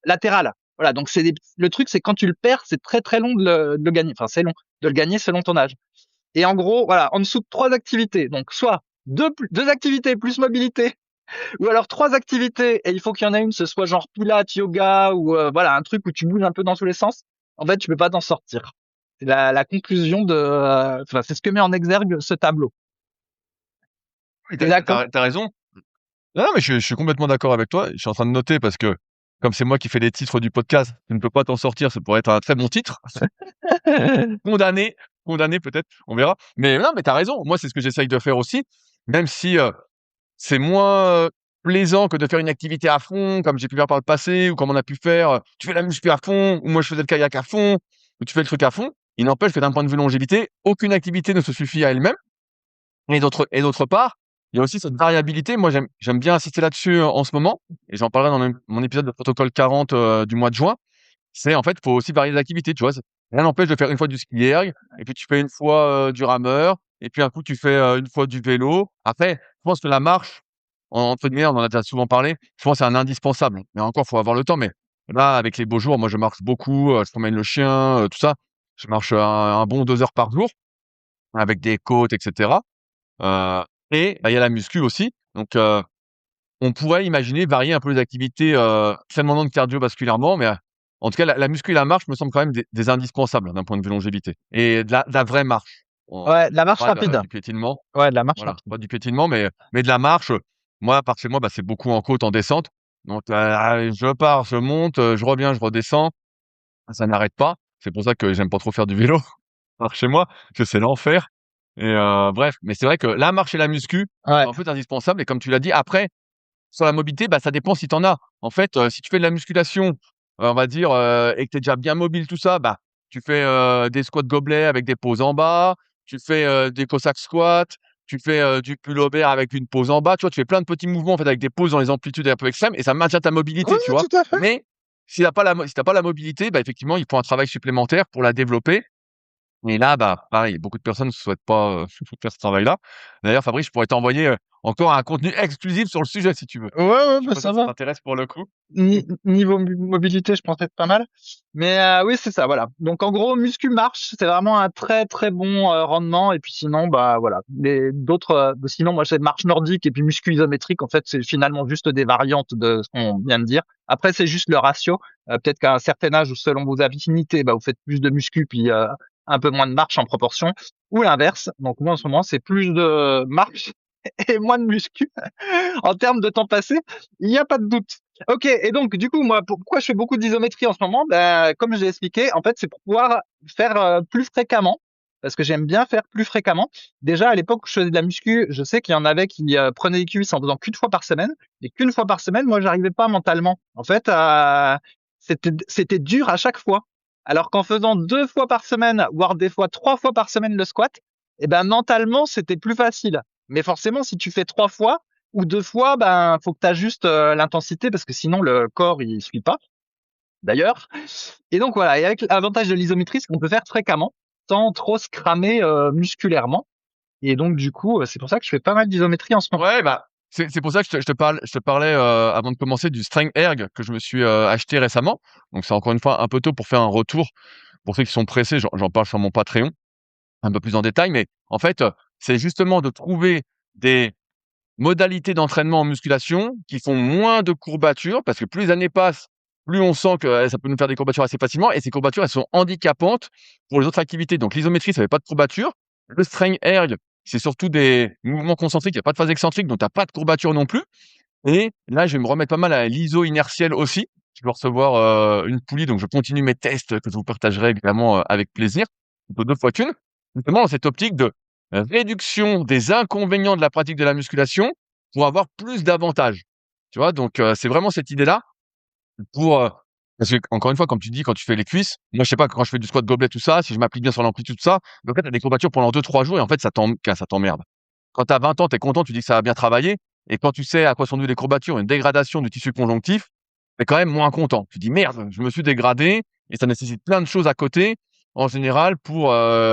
latérale. Voilà, donc le truc, c'est quand tu le perds, c'est très très long de le gagner. Enfin, c'est long de le gagner selon ton âge. Et en gros, voilà, en dessous de trois activités, donc soit deux activités plus mobilité, ou alors trois activités et il faut qu'il y en ait une, ce soit genre pilates, yoga ou voilà un truc où tu bouges un peu dans tous les sens. En fait, tu peux pas t'en sortir. C'est la conclusion de, enfin, c'est ce que met en exergue ce tableau. Oui, T'es d'accord? tu raison. Non, non, mais je suis complètement d'accord avec toi. Je suis en train de noter parce que, comme c'est moi qui fais les titres du podcast, tu ne peux pas t'en sortir, ça pourrait être un très bon titre. Condamné, condamné peut-être, on verra. Mais non, mais tu as raison. Moi, c'est ce que j'essaye de faire aussi, même si, c'est moins, plaisant que de faire une activité à fond, comme j'ai pu faire par le passé ou comme on a pu faire, tu fais la muscu à fond ou moi je faisais le kayak à fond ou tu fais le truc à fond. Il n'empêche que d'un point de vue longévité, aucune activité ne se suffit à elle-même et d'autre part, il y a aussi cette variabilité. Moi, j'aime bien insister là-dessus en ce moment, et j'en parlerai dans mon épisode de protocole 40 du mois de juin. C'est en fait, faut aussi varier les activités, tu vois? Rien n'empêche de faire une fois du ski erg et puis tu fais une fois, du rameur et puis un coup tu fais, une fois du vélo. Après, je pense que la marche, entre guillemets, on en a déjà souvent parlé, je pense que c'est un indispensable. Mais encore, faut avoir le temps. Mais là, avec les beaux jours, moi, je marche beaucoup, je promène le chien, tout ça. Je marche un bon 2 heures par jour avec des côtes et cetera. Heu et bah, il y a la muscu aussi. Donc on pourrait imaginer varier un peu les activités, très demandantes cardiovasculairement, mais, en tout cas, la muscu et la marche me semblent quand même des indispensables d'un point de vue longévité et de la vraie marche. On Ouais, de la marche pas de rapide. du piétinement, Ouais, de la marche voilà, rapide. pas du piétinement, mais de la marche, moi, par chez moi, bah, c'est beaucoup en côte, en descente. Donc, je pars, je monte, je reviens, je redescends. Ça n'arrête pas. C'est pour ça que j'aime pas trop faire du vélo par chez moi, parce que c'est l'enfer et bref, mais c'est vrai que la marche et la muscu Ouais. sont un peu indispensables et comme tu l'as dit, après sur la mobilité, bah, ça dépend si tu en as. En fait, si tu fais de la musculation, on va dire, et que tu es déjà bien mobile, tout ça, bah, tu fais, des squats gobelets avec des poses en bas, tu fais, des Cossack squats, tu fais, du pull-over avec une pose en bas, tu vois? Tu fais plein de petits mouvements, en fait, avec des poses dans les amplitudes un peu extrêmes et ça maintient ta Ouais, mobilité, tu vois? tout à fait. Mais si tu pas la mobilité, bah, effectivement, il faut un travail supplémentaire pour la développer et là, bah, pareil, beaucoup de personnes ne souhaitent pas, faire ce travail-là. D'ailleurs, Fabrice, je pourrais t'envoyer, encore un contenu exclusif sur le sujet si tu veux. Ouais, ouais, Je sais bah, pas ça si ça va. t'intéresse pour le coup? Niveau mobilité, je pense être pas mal. Mais oui, c'est ça, voilà. Donc en gros, muscu marche, c'est vraiment un très très bon rendement. Et puis sinon, bah voilà, les d'autres. Sinon, moi, c'est marche nordique et puis muscu isométrique. En fait, c'est finalement juste des variantes de ce qu'on vient de dire. Après, c'est juste le ratio. Peut-être qu'à un certain âge, ou selon vos affinités, bah vous faites plus de muscu puis un peu moins de marche en proportion, ou l'inverse. Donc moi, en ce moment, c'est plus de marche et moins de muscu. En termes de temps passé, il n'y a pas de doute. Ok, et donc du coup, moi, pourquoi je fais beaucoup d'isométrie en ce moment? Ben, comme j'ai expliqué, en fait, c'est pour pouvoir faire plus fréquemment, parce que j'aime bien faire plus fréquemment. Déjà, à l'époque où je faisais de la muscu, je sais qu'il y en avait qui prenaient les cuisses en faisant qu'une fois par semaine, et qu'une fois par semaine, moi, j'arrivais pas mentalement. En fait, c'était dur à chaque fois. Alors qu'en faisant 2 fois par semaine, voire des fois 3 fois par semaine le squat, eh ben mentalement, c'était plus facile. Mais forcément, si tu fais 3 fois ou 2 fois, ben faut que tu ajustes l'intensité parce que sinon le corps il suit pas. D'ailleurs. Et donc voilà. Et avec l'avantage de l'isométrie, c'est qu'on peut faire fréquemment sans trop se cramer musculairement. Et donc du coup, c'est pour ça que je fais pas mal d'isométrie en ce moment. Ouais, bah, c'est pour ça que je te parlais, avant de commencer du Strength Erg que je me suis, acheté récemment. Donc c'est encore une fois un peu tôt pour faire un retour. Pour ceux qui sont pressés, j'en parle sur mon Patreon, un peu plus en détail, mais en fait, c'est justement de trouver des modalités d'entraînement en musculation qui font moins de courbatures parce que plus les années passent, plus on sent que, ça peut nous faire des courbatures assez facilement et ces courbatures, elles sont handicapantes pour les autres activités. Donc l'isométrie, ça fait pas de courbatures. Le strength erg, c'est surtout des mouvements concentriques, il y a pas de phase excentrique, donc tu as pas de courbatures non plus et là, je vais me remettre pas mal à l'iso inertiel aussi. Je vais recevoir, une poulie, donc je continue mes tests que je vous partagerai évidemment, avec plaisir, plutôt 2 fois qu'1. Justement dans cette optique de réduction des inconvénients de la pratique de la musculation pour avoir plus d'avantages. Tu vois? Donc c'est vraiment cette idée-là pour, parce qu'encore une fois, comme tu dis, quand tu fais les cuisses, moi je sais pas, quand je fais du squat gobelet, tout ça, si je m'applique bien sur l'amplitude, tout ça, en fait, tu as des courbatures pendant 2-3 jours et en fait ça t'emmerde. Quand tu as 20 ans, tu es content, tu dis que ça a bien travaillé et quand tu sais à quoi sont dues les courbatures, une dégradation du tissu conjonctif, tu es quand même moins content. Tu dis: «Merde, je me suis dégradé» et ça nécessite plein de choses à côté, en général, pour,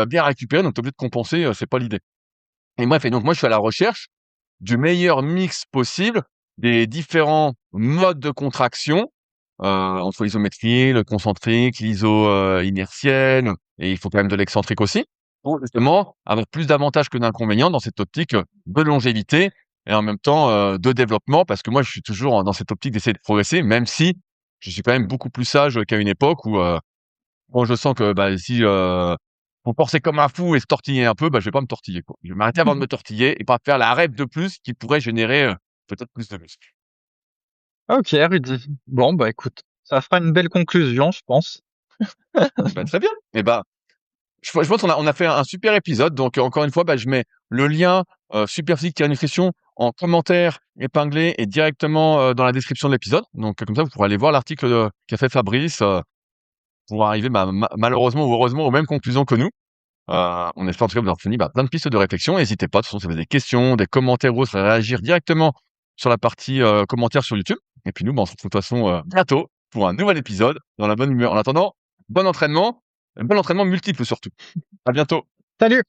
bien récupérer, donc tu es obligé de compenser, c'est pas l'idée. Et bref, et donc moi je suis à la recherche du meilleur mix possible des différents modes de contraction, entre l'isométrie, le concentrique, l'iso, inertiel et il faut quand même de l'excentrique aussi, pour justement avoir plus d'avantages que d'inconvénients dans cette optique, de longévité et en même temps, de développement. Parce que moi je suis toujours dans cette optique d'essayer de progresser, même si je suis quand même beaucoup plus sage qu'à une époque où, quand je sens que, bah, si, faut forcer comme un fou et se tortiller un peu, bah, je vais pas me tortiller, quoi. Je vais m'arrêter avant de me tortiller et pas faire la rep de plus qui pourrait générer, peut-être plus de muscles. Ok, Rudy. Bon, bah écoute, ça fera une belle conclusion, je pense. Bah, très bien. Et bah, je pense qu'on a fait un super épisode donc encore une fois, bah, je mets le lien, Superphysique-Nutrition en commentaire épinglé et directement, dans la description de l'épisode. Donc comme ça, vous pourrez aller voir l'article, qu'a fait Fabrice, pour arriver, bah, malheureusement ou heureusement aux mêmes conclusions que nous. On espère en tout cas vous avoir fourni plein de pistes de réflexion. N'hésitez pas, de toute façon, si vous avez des questions, des commentaires ou autre, à réagir directement sur la partie commentaires sur YouTube. Et puis nous, on se retrouve de toute façon bientôt pour un nouvel épisode dans la bonne humeur. En attendant, bon entraînement multiple surtout. À bientôt. Salut!